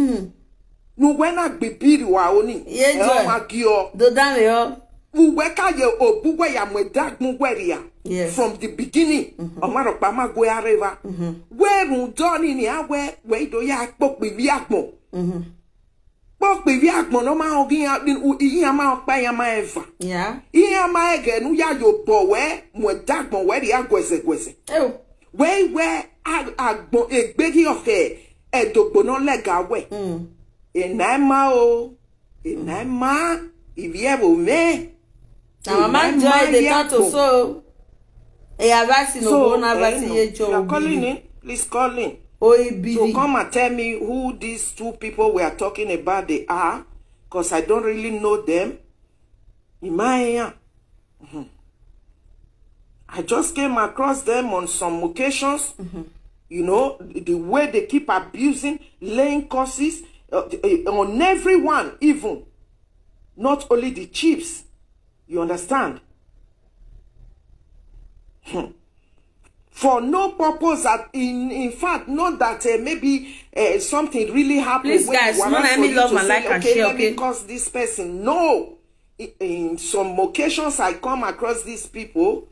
Nu we na gbibiri wa oni. E ma gi o. Do dan yo. We ka ye obuwe ya mwedag mweria. Yes. From the beginning, Omaropa ma go areva. Where Rudoni ni awe we do ya pok bi viagmo. Pok bi viagmo no ma ogin iya ma okpa ya ma eva. Yeah. Iya ma ege nu ya yo bo we mwedagmo we ri agwese. Oh. We agbo egbegi oke edogbo no lega we. Enama o. Enama iviebo me. Na Mama Joy they talk to so. You're calling in? Please call in. So come and tell me who these two people we are talking about they are, because I don't really know them. I just came across them on some occasions. You know, the way they keep abusing, laying curses on everyone, even. Not only the chiefs. You understand? for no purpose. In fact, not that maybe something really happened. Please, guys, love and like and share. Let me curse this person. No. In some occasions, I come across these people.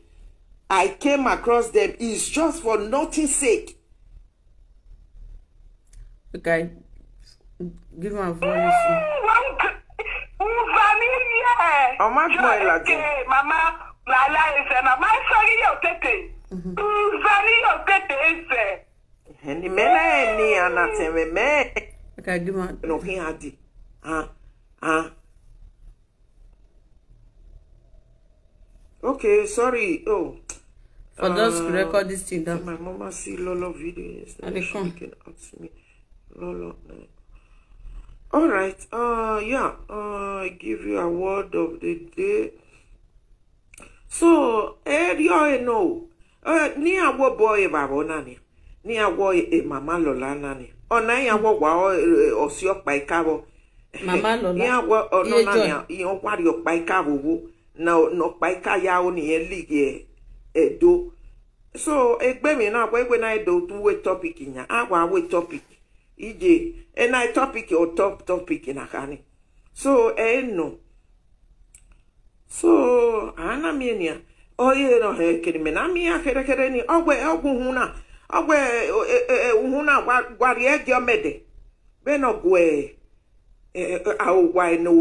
I came across them. It's just for nothing's sake. Okay. Give me a voice. Oh, my boy, Mama, Lala is a mama. Sorry, you're taking. Any man, any anateme man. Okay, give me. No, he had it. Okay, sorry. Oh. For those who record this thing down. My mama see Lolo video yesterday. She can ask me. Lolo. All right. Yeah. I give you a word of the day. So, you know. Ni awo boy babo nani. Ni awo mama Lola nani. Ona ya wo wa osio pa ikabo. Mama Lola. Ni awo no nani. Iyo wa ri pa ikabo wo. No pa ikaya o ni league edo. So, egbe mi na we na edo tu we topic nya. Awa we topic. Ije na topic or top topic na kani. So, no. So, ana mienia. Oye no he kirime na mi akere ni ogwe ogunhuna ogwe uhuna gwari ege omede be no gwe awwa no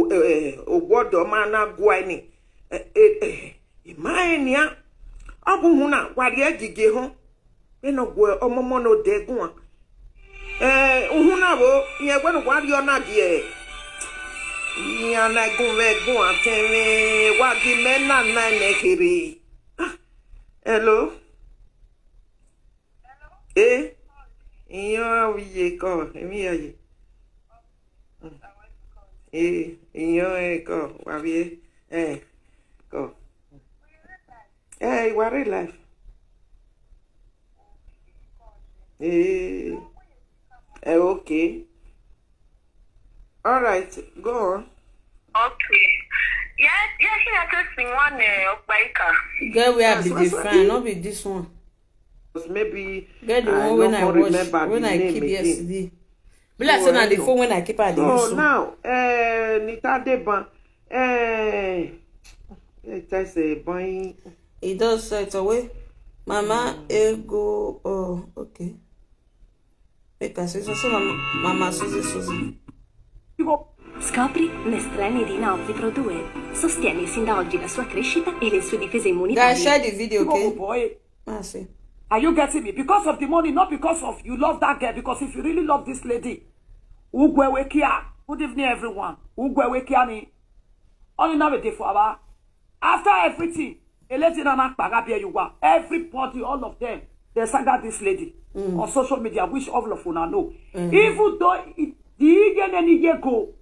ogwodo ma na gwa ni imania ogunhuna gwari ege ho be no gwe omomo no degun uhuna bo ye gwe no gwari ona die ya na gunwe gun ateme wagi mena na nekiri. Hello? Hello? Iyo wiye ko, emi aye. Iyo ko, wawie. Ko. Ware life. Okay. All right, go on. Okay. Yes, I just sing one Okbaika. Girl, we have the different, not be this one. Maybe get the one when I watch, when I keep yesterday. But like saying the phone when I keep at the so now, Nita Deban, that's a boy. It does set away. Mama, ego. Oh, okay. Make say so, Mama Susie. Scopri le strane di Nautilus 2. Sostiene sin da oggi la sua crescita e le sue difese immunitarie. Guys, share the video, okay? Boy. See. Are you getting me? Because of the money, not because of you love that girl. Because if you really love this lady, good evening, everyone. Ni. Only now a day for our. After everything, everybody, all of them, they sang out this lady on social media, which all of you know. Even though the Indian go.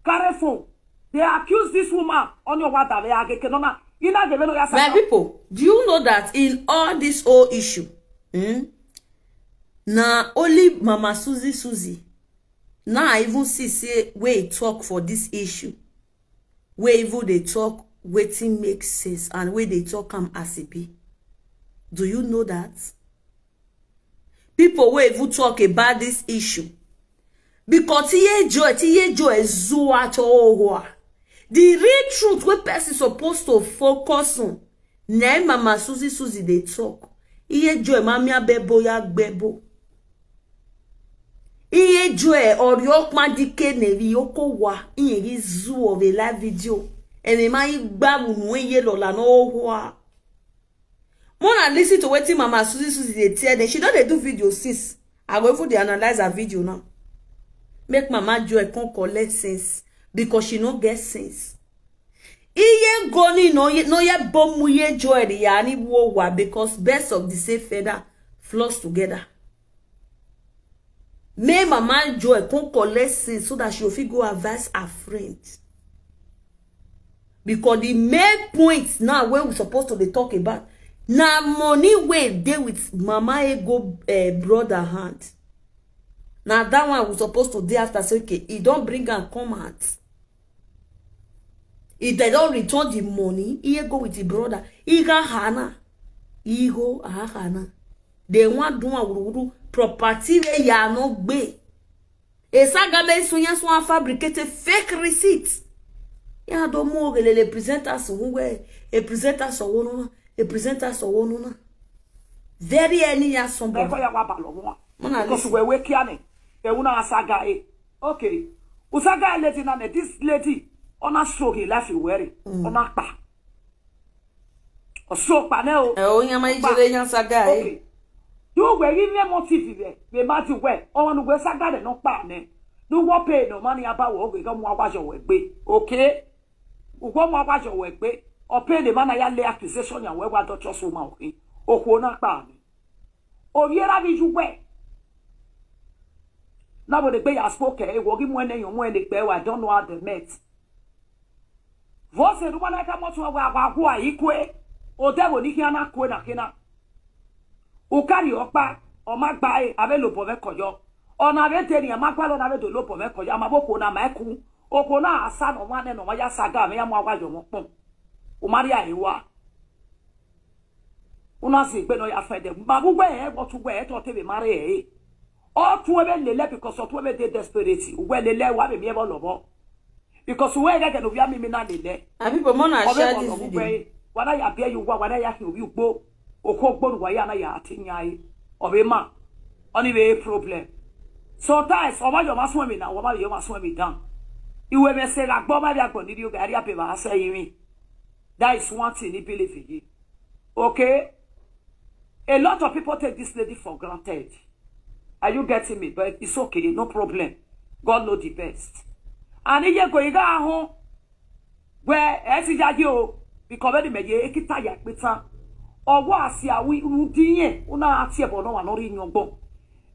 Careful. They accuse this woman on your water. My people, do you know that in all this whole issue, now only Mama Susie, now I even see where talk for this issue, where even they talk waiting makes sense and where they talk as it be. Do you know that? People where even talk about this issue. Because tiye joy zua to the real truth where person supposed to focus on. Na Mama Susie they talk. Iye joy mamia bebo ya bebo. Iye joy or yok madike nevi yoko wa. Iye zu of a live video. And ma igba unwe lola no wa. Mona listen to what Mama Susie they tell them. She don't do video since. I go for the analyze her video now. Make Mama Joy can't collect sense because she no get sense. Iye goni no ye bomu ye joy the yani wowa because best of the same feather flows together. Make Mama Joy can't collect sense so that she will go advise her friend. Because the main point now where we supposed to be talk about now money way they with Mama Ego brother hand. Now that one was supposed to do after say okay, he don't bring and come out. If they don't return the money, he go with the brother. He got Hana. He go Hana. de wan do awuru property we ya no gbe e saga me sunya so fabricate fake receipt ya do mo le presenters we e presenters wonu e presenters wonu na very any ya somebody ko ya wa ba lo mo na because we kiane e una saga e okay usaga lady na this lady ona stroke life were ona pa o so pa na o o yan ma ijere yan saga e you we give me motive we ma ti we o nu we saga de no pa ne no wo pay no money about wo we go mo awajo we gbe okay ugo mo awajo we gbe o pay the man ya lay accusation ya we wa do trust wo ma okay okwo na pa ni o viera bi ju we na bo de gbe ya spoke e wo gi mo ene yo mo ene gbe wa don't know how they met você do mana ka mo to wa agwa ayikwe o debo ni kiana kwe na kina o kari opa o ma gba e abe lo bo me koyo ona abe teni ma gba lo na abe do lo bo me koyo amaboko na ma eku oko na asa no ma ne no ma ya saga me ya mo agwajo mo pon o maria ewa una si gbe no ya fede ma bu gbe e go tu gbe e to tebe mare e o tu ebe lele because o tu ebe de desperate we lele wa be mi e bo lobo because we get no via me na lele abi po mo na share this video wana ya bia you wa wana ya hi obi ugbo okogbo no wa ya na ya atinyai obe ma oni be problem sometimes o ma yo ma so mi na o ma yo ma so mi down iwe me se la gbo ma bia gbo ni dio gari ape ba say yin that is one thing ni believe in okay a lot of people take this lady for granted. Are you getting me? But it's okay, no problem. God knows the best. And if you go iga home where esi jaji o because the meje ekita ya peta owo asia wi udinye una ati ebo no wa no ri nyogbo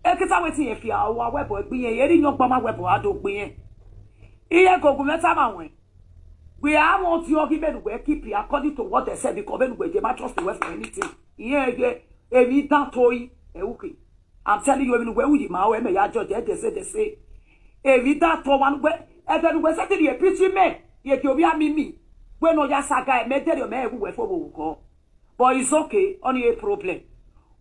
ekita wetin ye fi awo webo egbin ye ri nyogbo ma webo ado gbin ye iye gogun meta ma wen we are want you give me we keep according to what they said because we dey ma trust the west for anything iye ge emi dan toyi ewuke I'm telling you even we ma we me ya judge they say emi dan to wan we we say the preaching me ye ki obi amimi we no ya saga me tell you me ewu we for wo but it's okay only a problem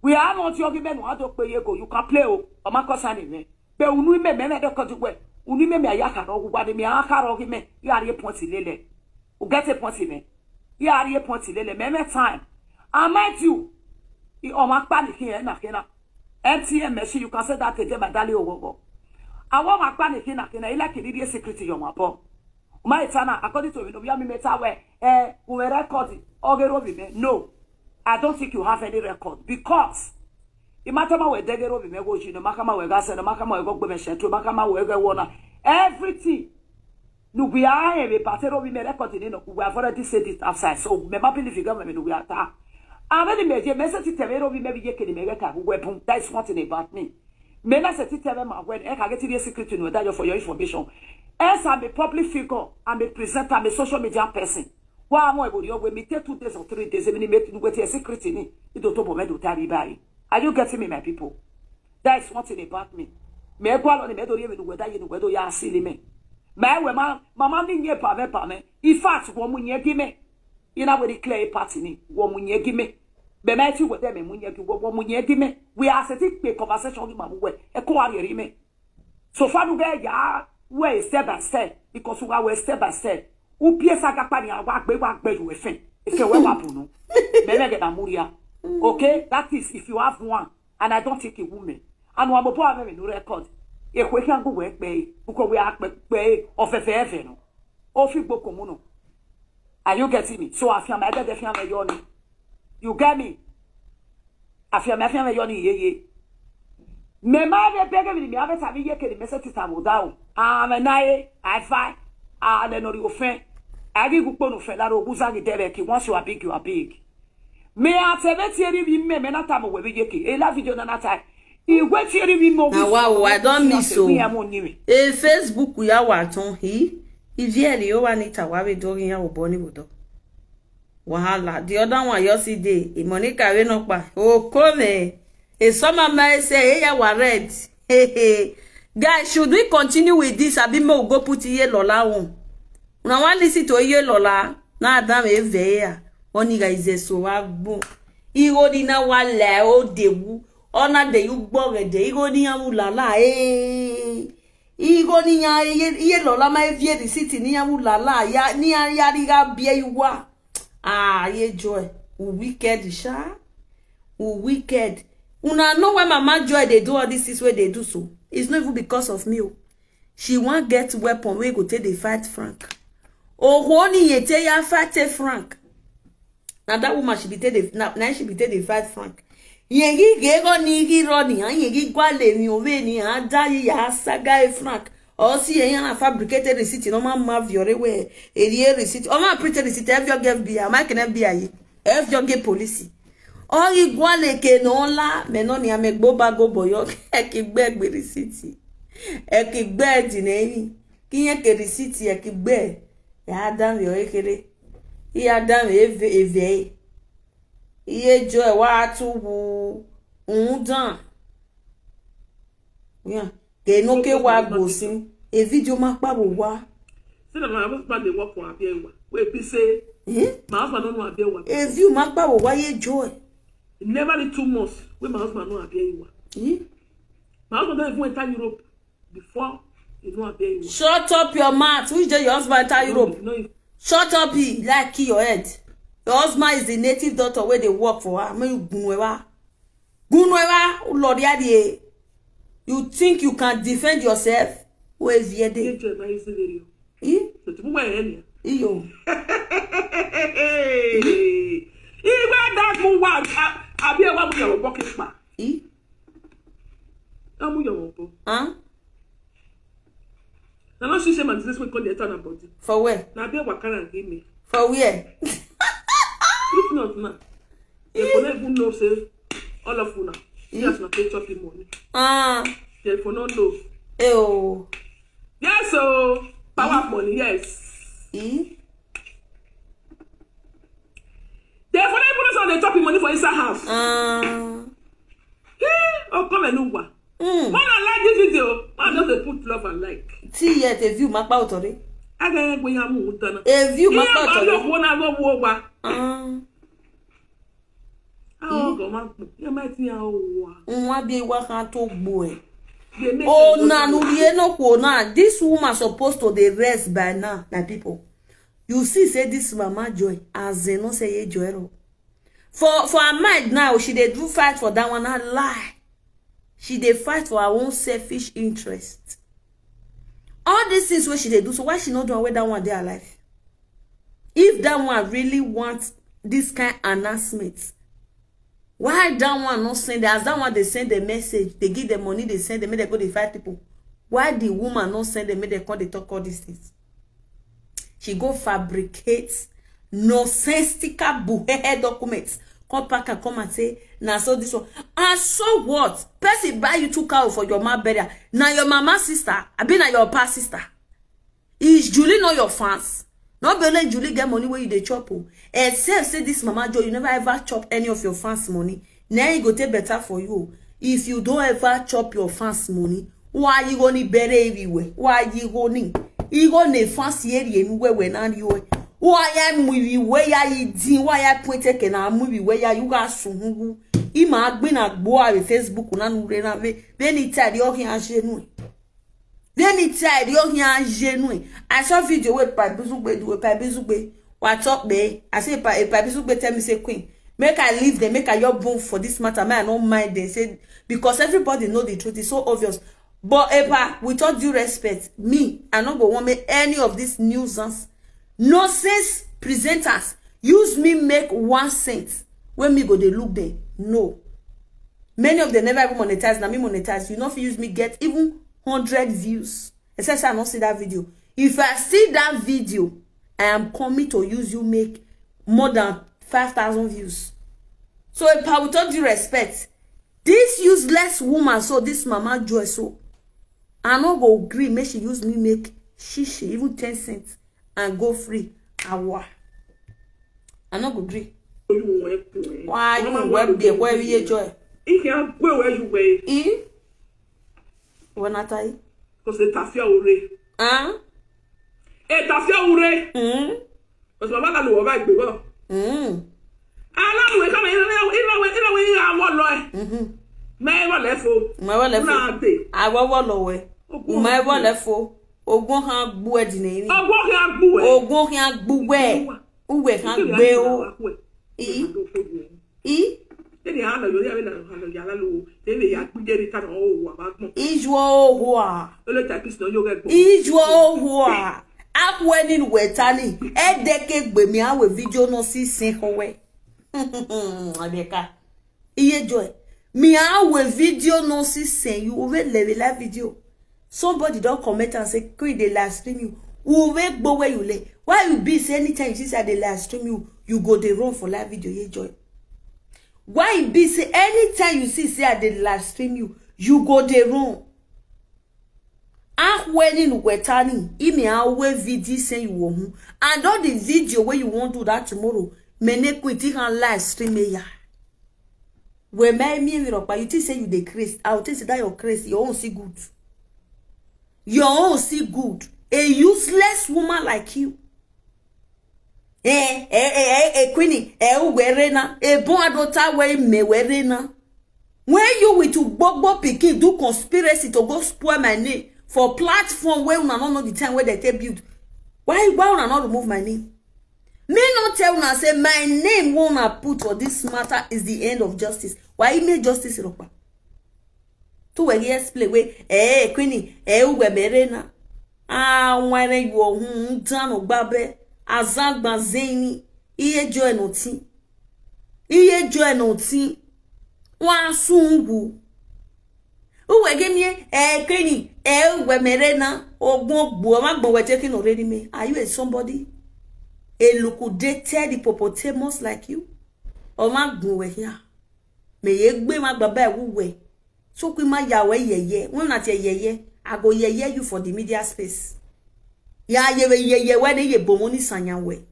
we are not you give me no ado pe ye go you can play o ma ko sani me be unu me me de ko we unu me ya ka ro gwa de me aka ro gi me ya re point lele o get a point me ya re point lele me time I met you o ma pa ni kin na kina MTM machine you can say that today my daily owo I want my pa ni kin na kina ila kiri secret yo ma po my etana according to me no be me meta we we record ogero bi me no I don't think you have any record because imatama we degero bi me go ji no makama we ga se no makama we go gbe me sheto makama we go wona everything no we are a patero bi me record ni no we have already said it outside so me ma believe you me no we are ta ameni meje message tevero bi me bi ye kedi me ga weapon that is one thing about me me na se teve ma when e ka get the secret no that for your information as I'm a public figure I'm a presenter I'm a social media person wa mo ebori ogwe me take 2 days or 3 days me make go to a secret ni do to bo me do tari bai are you getting me my people that is one thing about me me go alone me do ye me do weda ye no wedo ya asili me my we mama ni nye pa me in fact wo mu nye gi me ina we declare party ni wo mu nye gi me be me ti wo dem mu nye gi wo mu nye gi me we are setting pe conversation gi ma mu we e ko ari ri me so fa nu ga ya we step by step because we are step by step u piesa ga pa ni wa gbe you we fin if you we wa bunu me me get amuria okay that is if you have one and I don't take a woman and wa mo po ave me no record e kwe kan go we pe because we are pe ofefe efe no o fi gboko mu no are you getting me so afia me get afia me yo ni you get me afia me yo ni ye me ma de pege mi ave ta mi ye ke me se tita mo down amenaye I fight and no ri ofen agi gupo no fe la ro buza gi dere ki once you are big me atebeti eri bi me na ta mo we bi ye ke e la video na ta igwe ti eri bi mo wow I don't miss so e Facebook ya wa ton hi ivieli o wa ni ta wa be dorin ya obo ni bodo wahala the other one yesterday e Monica we no pa o come e summer man say e ya wa red guys should we continue with this abi me go put iye lola won una wan listen to iye lola na adam e ve ya oni guys so wa gbon iro di na wa le o dewu Ona de you bog de igo ni amulala igo ni ya iye lola ma evie receipt ni amulala ya ni ya riga bia iwa ye Joy wicked sha wicked. Una know why Mama Joy they do all this is where they do so. It's not even because of me. She won't get weapon where go take the fight Frank. Oh, honey, ye tell ya fight Frank. Now that woman should be take the now she be take the fight Frank. Yengi gego nigi roni, yengi gwale ni oveni, dayi ya saga Frank. Or see yana fabricated receipt, no man mav yore we a receipt. Or man printed receipt, have your give be a Mike and FBI. Have your gay police. Or you gwale ke no la, menoni ame boba go boyok, eki beg with receipt. Eki beg dineni, kinye ke receipt eki beg. Ya adam yo ekere. I adam eve. Iye Joy wa tubu undan. Yeah. Ke no ke wa gosin. E video ma pa bo wa. Say that my husband dey work for Abiyewa. We be say, my husband don't know Abiyewa. E view ma pa bo wa ye Joy. Never need 2 months when my husband know Abiyewa. My husband don't even enter Europe before he know Abiyewa. Shut up your mouth. Which day your husband enter Europe? No. Shut up, he like kill your head. Your husband is the native daughter where they work for her. Gunwewa, Lord Yadi. You think you can defend yourself? Where is your day? So to move any. Iyo. Even that move out. Abiyewa mu your bucket pa. Amu your bucket. Huh? Now not see man this way call the turn about it. For where? Now Abiyewa can give me. For where? If not now, they for not even know say all of you now. Yes, not pay chopping money. They for not know. Oh. Yes, so power money. Yes. They for not even know they chopping money for inside house. Oh, come and know what. When I like this video, I just put love and like. See yet a view map out of it. I can't go yamu dana. A view map out of it. Oh, go man. You might see how. Be working to boy. Oh, no, this woman supposed to the rest by now, my people. You see, say this Mama Joy, as they no say Joy. For her mind now, she they do fight for that one, and lie. She they fight for her own selfish interest. All these things where she they do, so why she not do away that one they alive? If that one really wants this kind of announcement, why that one not send it? As that one they send the message, they give the money, they send them, they go they fight people. Why the woman not send them, they call they talk all these things? She go fabricate nonsensical buhehe documents. Come back and come and say, now so this one. And so what? Person buy you 2 cows for your mama burial. Now your mama sister, I been your past sister. Is Julie not your fans? Not be Julie get money where you dey chop. Except say this Mama Joy, you never ever chop any of your fans' money. Now you go take better for you. If you don't ever chop your fans' money, why you gonna bury everywhere? Why you gonna? You gonna fancy area anywhere when and you. Why I movie where you did? Why I point take na movie where you got so Ima been at boy with Facebook na nure ve. Then it tell you here genuine. Then it tell you here genuine. I saw video with Pabizugbe do Pabizugbe. What up be? I say Pabizugbe tell me say queen. Make I leave them, make I your bone for this matter. Man, I don't mind they say because everybody know the truth. It's so obvious. But Epa, with all due respect, me, I not go want me any of this nuisance. Nonsense presenters use me make 1 cent when me go they look there. No. Many of them never even monetize. Now me monetize. You know if you use me get even 100 views. Except I not see that video. If I see that video, I am coming to use you make more than 5,000 views. So if I with all due respect, this useless woman, so this Mama Joy, so I not go agree. Make she use me make shishi even 10 cents. And go free. Awa. I not go agree. Why you web there? Where we Joy? If you have where you way? When I tell you? Because the tafia ure. Huh? Tafia ure. Because my mother know about it. I love we come in. Me wa lefo. Me wa lefo. Na de. Awowo lowe. Me wa lefo. Ogun han gbu e dine ni. Ogun han gbu e. Ogun han gbu we. Uwe han gbe o. Eni ha na yo ya na ya la lo. Tele ya gbujeri ta o wa ba gbon. Ijo ohwa. Ele ta pis no yo ge gbon. Ijo ohwa. Akweni wetani. Edeke gbe mi awe video no si sin howe. Abeka. Iye joy. Me awe video no si sin you over level live video. Somebody don't comment and say, "Queen, they live stream you." Who make go where you lay? Why you be say anytime you see say they live stream you, you go they run for live video? Ye joy. Why you be say anytime you see say they live stream you, you go they run? Ah, when in wetani, imi awe video say you won't, and all the video where you won't do that tomorrow. Mene kwiti can live stream ya. Where my me but you think say you the crazy. I will think that you're crazy. You won't see good. You won't see good. A useless woman like you. Queenie, werena, bon adota we me werena. When you with to bobo pikin do conspiracy to go spoil my name for platform where una not know the time where they take build. Why una not remove my name? Me not tell una say my name wanna put for this matter is the end of justice. Why make justice ropa? To when you explain we Queenie, we merena. When you are done babe, azagba zeni, iye joy noti. Iye joy noti. Wa sungu. Uwe gemye, Queenie, we merena, ogbon gbo, magbo we taking already me. Are you a somebody? A liquidated hippopotamus like you? Or magbo we here? Me yegbe magbaba we. So kwi ma yawe yeye. When not yeye. I go ye you for the media space. Ya ye when ye bomoni sanyawe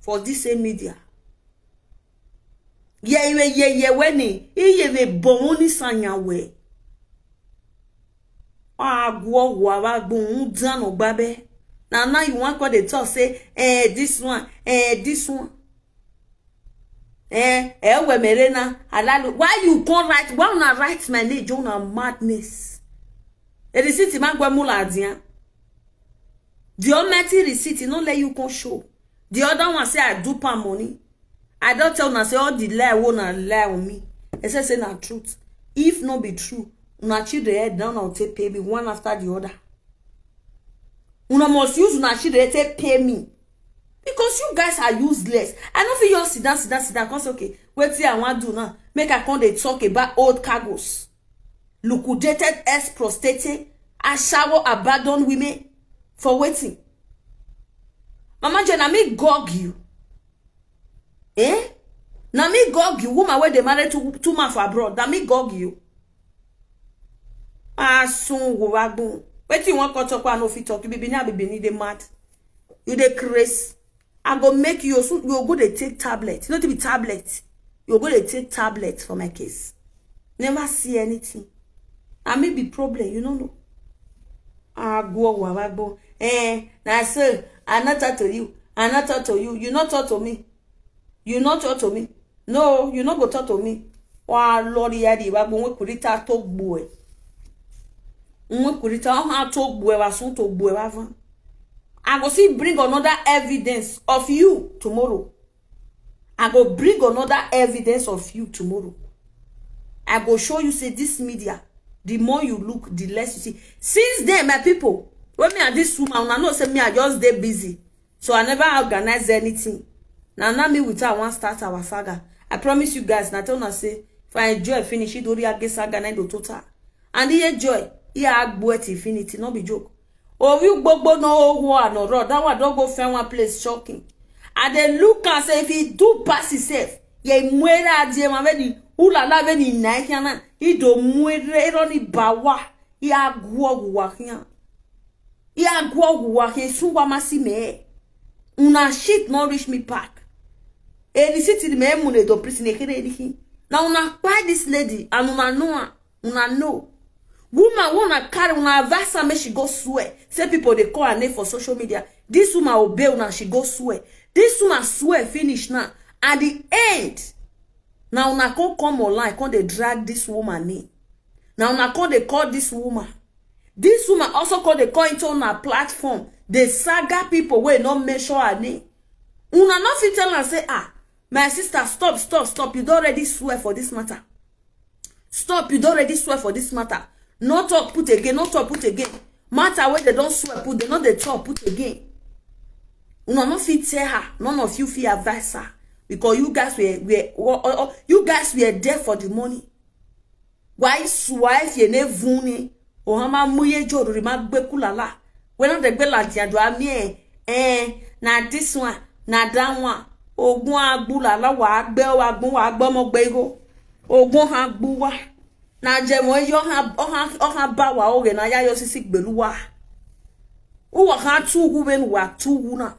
for this same media. Ye when ye bomoni sanyawe. Gwo wa gun dan ogbabe. Now you want what they talk say this one this one. We merena alalu. Why you can't write? Why not write my name? Jonah madness. The receipt man gwa mula adian. The almighty receipt no let you can show. The other one say I do pa money. I don't tell na say all the lie wanna lie on me. It say na truth. If no be true, una chill the head down and take pay me one after the other. Una must use una chill the head take pay me. Because you guys are useless. I don't feel you sit down. Cause okay, wait till I want to do now. Make a con they talk about old cargos. Liquidated ex-prostitute, ashawo abandoned women for waiting. Mama Jena, me gog you. Na me gog you. Woman where they married two man for abroad. Na me gog you. Soon go wagbon. Waiting one cut up and no fit talk. You be ni de mad. You de crazy. I go make you so you go to take tablet. Not to be tablet. You go to take tablet for my case. Never see anything. I may be problem, you don't know. Go. Now sir, I not talk to you. I not talk to you. You not talk to me. You not talk to me. No, you not go talk to me. Lord yadi wa we kurita talk boy. We kurita how talk boy wa so talk boy wa van. I go see bring another evidence of you tomorrow. I go bring another evidence of you tomorrow. I go show you say this media. The more you look, the less you see. Since then, my people, when me and this woman, I know say me I just dey busy. So I never organize anything. Now me with her, I want start our saga. I promise you guys, now tell her say, if I enjoy finish it, Dori against saga na do total. And he enjoy, he agbo at infinity, no be joke. Oh, you gbogbo no war no road. That one don't go find one place shocking. And then look and say if he do pass himself, ye mwera adie maveni. Ulala veni naikiana. Ido mwere roni bawa. Ya guogu wakia. Ya guogu wakia. Suwa masime. Una shit no reach me back. Eri siti me mune do prison ekere ediki. Na una buy this lady. And una know. Una know. Woman wanna carry una vasa me she go swear. Say people they call her name for social media. This woman obey una she go swear. This woman swear finish now. At the end. Now una come online, come they drag this woman in. Now una call they call this woman. This woman also call they call into on a platform. They saga people where not mention her name. Una not fit tell and say, ah, my sister, stop. You don't already swear for this matter. Stop, you don't already swear for this matter. No talk, put again, no talk, put again. Matter where they don't swear, put, they know they talk, put again. Una not fit tell her, none of you fit advise her. Because you guys were there for the money. Why swipe ye ne vuni? O hama muye jodo rima bekulala. When the bella diado ami na this one, na that one. Ogun agbulala wa agbe wa gun wa agbomo gbego. Ogun ha gbuwa. Na jemo yo ha ba wa oge na ya yo sisi gbeluwa. Uwa ha tu guben wa tu guna.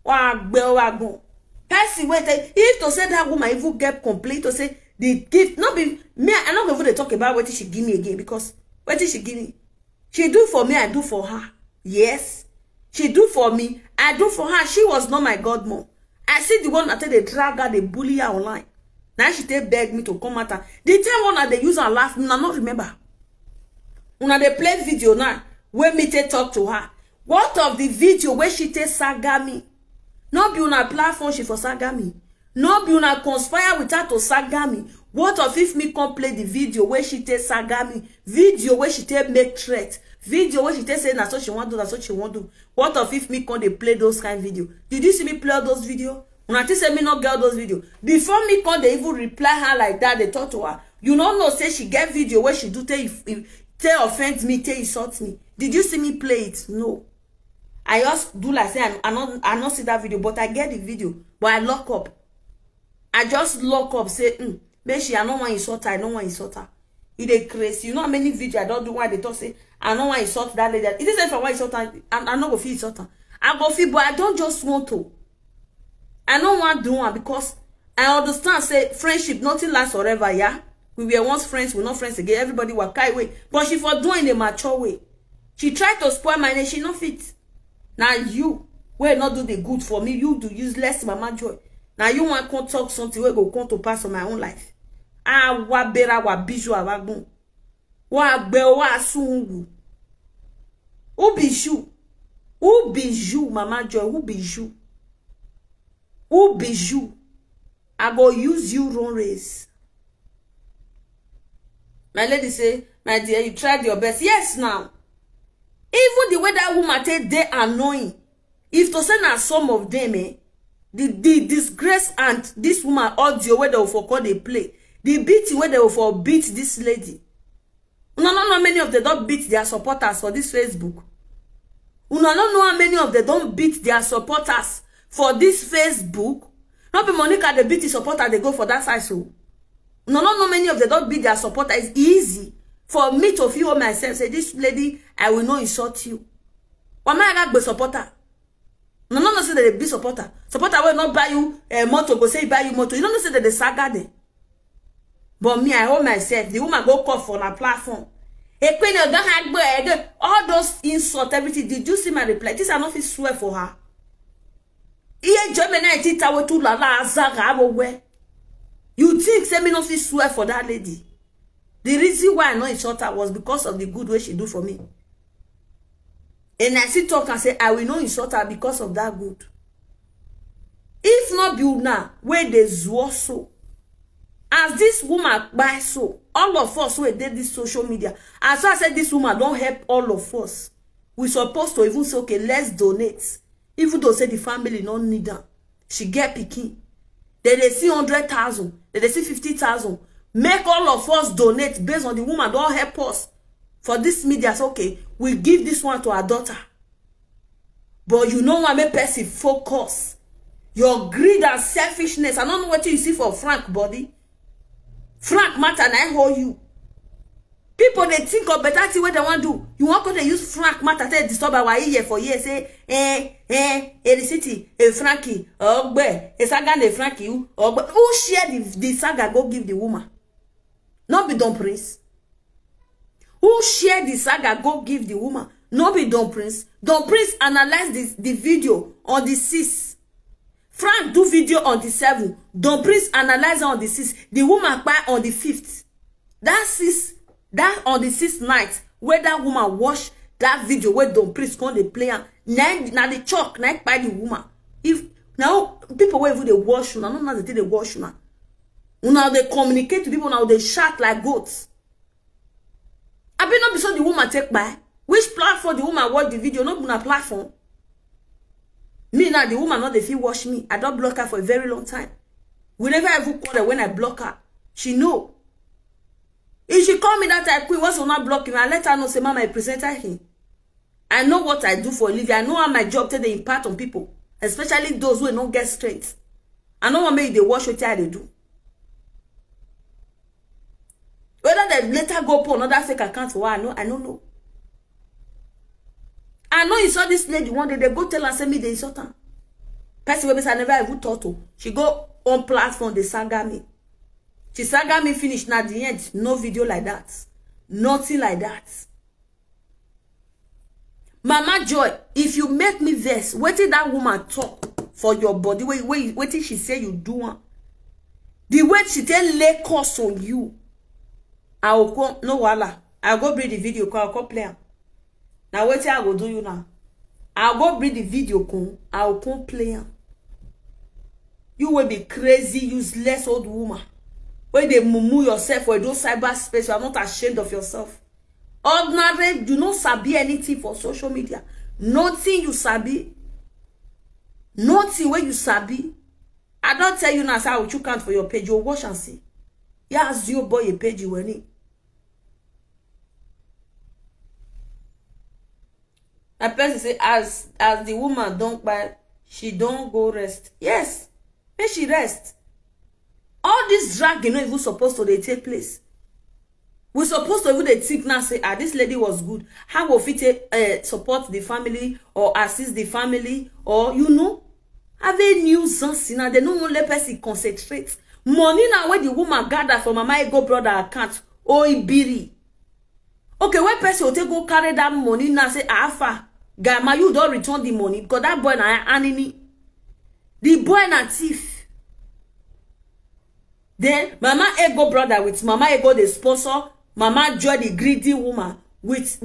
Wa agbe wa gun. Person wait, if to say that woman even get complete to say the gift, not be me. I'm not going to talk about what she give me again because what did she give me? She do for me, I do for her. Yes, she do for me, I do for her. She was not my godmom. I see the one that they drag her, they bully her online. Now she take beg me to come at her. The time one that they use her laugh, I not remember. Una they play video now where me take talk to her. What of the video where she take saga me? No be una platform she for saga me. No be una conspire with her to saga me. What of if me come play the video where she take saga me? Video where she take make threat. Video where she take say that's what she want to do, that's what she want to do. What of if me come they play those kind of video? Did you see me play all those video? Una say me not get those video. Before me come they even reply her like that, they talk to her. You don't know say she get video where she do tell offend me, tell insult me. Did you see me play it? No. I just do like say I not see that video, but I get the video. But I lock up. I just lock up, say, make sure I don't want insult her, I don't want insult her. It is crazy. You know how many videos I don't do why they talk say I don't want insult that lady. It is if I want insult her, I'm not gonna feel insult her. I go feel, but I don't just want to. I don't want to do one because I understand say friendship nothing lasts forever, yeah. We were once friends, we're not friends again. Everybody will carry away. But she for doing a mature way. She tried to spoil my name, she not fit. Now you will not do the good for me. You do useless Mama Joy. Now you want to talk something where go come to pass on my own life. Ah, wa bera wa biju awagun. Wa be wa sungu. Who be you? Who be you, Mama Joy? Who be you? Who be you? I go use you wrong race. My lady say, my dear, you tried your best. Yes, now. Even the way that woman take they annoying. If to say now some of them, the disgrace and this woman audio where they will for call they play. The beating where they will for beat this lady. No, many of them don't beat their supporters for this Facebook. No, how many of them don't beat their supporters for this Facebook. Not be Monica they beat the supporter, they go for that side so. No, many of them don't beat their supporter. It's easy for me to feel myself, say, this lady, I will not insult you. Why am I not supporter? No, say that they be supporter. Supporter will not buy you a motor, go say buy you motor. You don't say that they saga there. But me, I hold myself. The woman go call for a platform. All those insults, everything. Did you see my reply? This are not swear for her. You think say me not swear for that lady? The reason why I know insult her was because of the good way she do for me. And I still talk and say, I will not insult her because of that good. If not build now, where they zwar so. As this woman buy so, all of us who did this social media, as I said, this woman don't help all of us. We supposed to even say, okay, let's donate. Even though say the family don't need her. She get picking. Then they see 100,000. Then they see 50,000. Make all of us donate based on the woman don't help us. For this media, so okay, we give this one to our daughter. But you know what make person focus. Your greed and selfishness. I don't know what you see for Frank body. Frank matter and I hold you. People they think of better thing what they want to do. You want to use Frank matter to disturb our ear for years. Say, the city, Frankie, a saga, Frankie, who share the saga go give the woman? Not be Don Prince. Who share the saga go give the woman? Not be Don Prince. Don Prince analyze the video on the 6th. Frank do video on the 7th. Don Prince analyze on the 6th. The woman buy on the 5th. That 6th That on the 6th night, where that woman watch that video where Don Priest come they play and now the chalk, now by the woman. If now people where even they watch now, not they watch now. Now they communicate to people, now they shout like goats. I be not be so the woman take by. Which platform the woman watch the video? Not on a platform. Me now the woman not the feel watch me. I don't block her for a very long time. We never ever call her when I block her. She know. If she call me that I quit, what's not blocking? I let her know, say, Mama, I presented him. I know what I do for a living. I know how my job take the impact on people, especially those who don't get strength. I know what make they watch what they do. Whether they later go put another fake account for her, I don't know. I know you saw this lady one day, they go tell her, say me, they insult her. Person who I never even thought to. She go on platform, they saga me. She saga me finish now the end. No video like that. Nothing like that. Mama Joy, if you make me vex, what did that woman talk for your body? What did she say you do? The way she tell lay curse on you. I will come, no wala. I'll go bring the video, I'll go play. Now what I will do you now? I'll go bring the video, I'll come play. You will be crazy, useless old woman. When they mumu yourself for those cyberspace, you are not ashamed of yourself. Ordinary, do not sabi anything for social media. Nothing you sabi. Nothing where you sabi. I don't tell you now, say, I will check out for your page. You'll watch and see. Yes, you boy a page you will need. A person say, as the woman don't buy, she don't go rest. Yes, may she rest. All this drag, you know, even supposed to they take place. We're supposed to even they think now, say, this lady was good. How will it support the family or assist the family or, you know, have a nuisance, you know, they don't want let person concentrate. Money now where the woman gather from Mama Ego brother account, Ibiri. Okay, when person will take go carry that money now, say, Alpha, Gamma, you don't return the money because that boy na enemy. The boy na thief. Then Mama Ego brother with Mama Ego the sponsor, Mama Joy the greedy woman with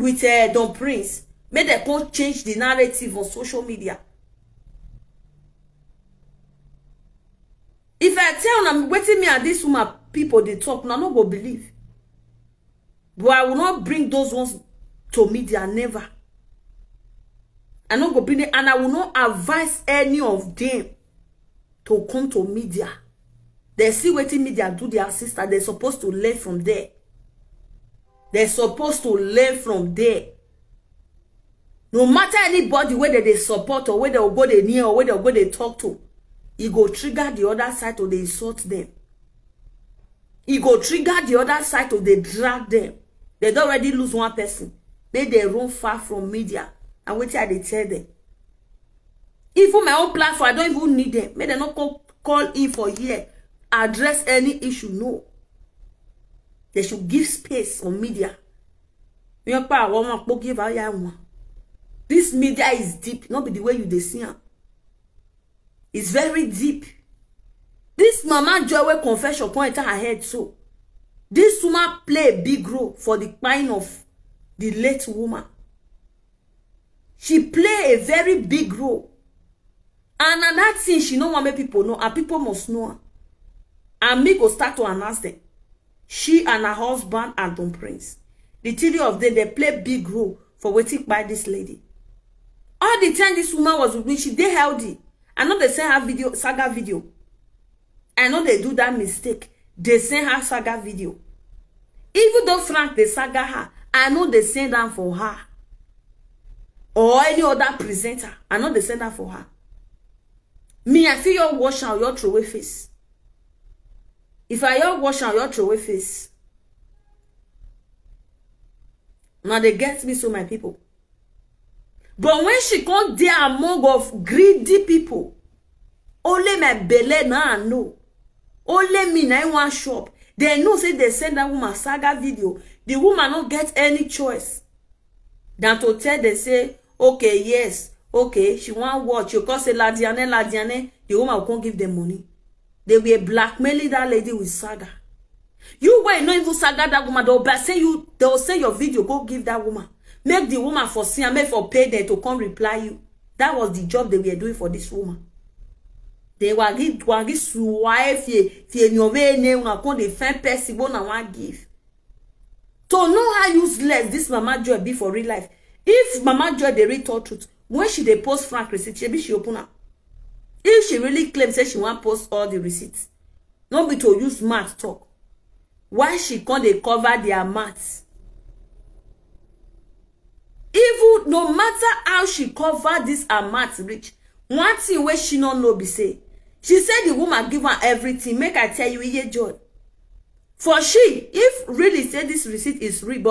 Don Prince. May they can't change the narrative on social media. If I tell them waiting me and this woman people they talk, now no go believe. But I will not bring those ones to media, never. I not go bring it, and I will not advise any of them to come to media. They see what media do their sister. They're supposed to learn from there. They're supposed to learn from there. No matter anybody, whether they support or whether they go they near or whether they go they talk to, it go trigger the other side to they insult them. It go trigger the other side to they drag them. They don't already lose one person. They run far from media. And wait till they tell them. Even my own platform, I don't even need them. May they not call in for here. Address any issue, no. They should give space on media. This media is deep, not be the way you they see. It's very deep. This Mama Joy confession point her head so. This woman play a big role for the crime of the late woman. She play a very big role. And another thing she don't want make people know, and people must know her. And me go start to announce them. She and her husband and Don Prince. The three of them, they play big role for waiting by this lady. All the time this woman was with me, she dey healthy. I know they send her video, saga video. I know they do that mistake. They send her saga video. Even though Frank, they saga her, I know they send them for her. Or any other presenter, I know they send that for her. Me, I feel your wash out your throw away face. If I your wash out your throw away face. Now they get me so my people. But when she come there among of greedy people, only my belly now know. Only me na one shop. They know say they send that woman saga video. The woman don't get any choice than to tell they say, okay, yes, okay, she want watch. You call say Ladiane, the woman can't give them money. They were blackmailing that lady with saga. You were not even saga that woman. They'll say your video, go give that woman. Make the woman for see and make for pay them to come reply you. That was the job they were doing for this woman. They were give wife if you name the fan person na one give. To know how useless this Mama Joy be for real life. If Mama Joy they read all truth, when she they post frank receipt, she open up. If she really claims that she want post all the receipts, not be to use math talk. Why she can't they cover their maths? Even no matter how she cover this maths rich, one thing where she not know be say. She said the woman give her everything. Make I tell you, Iye Joy. For she, if really say this receipt is real,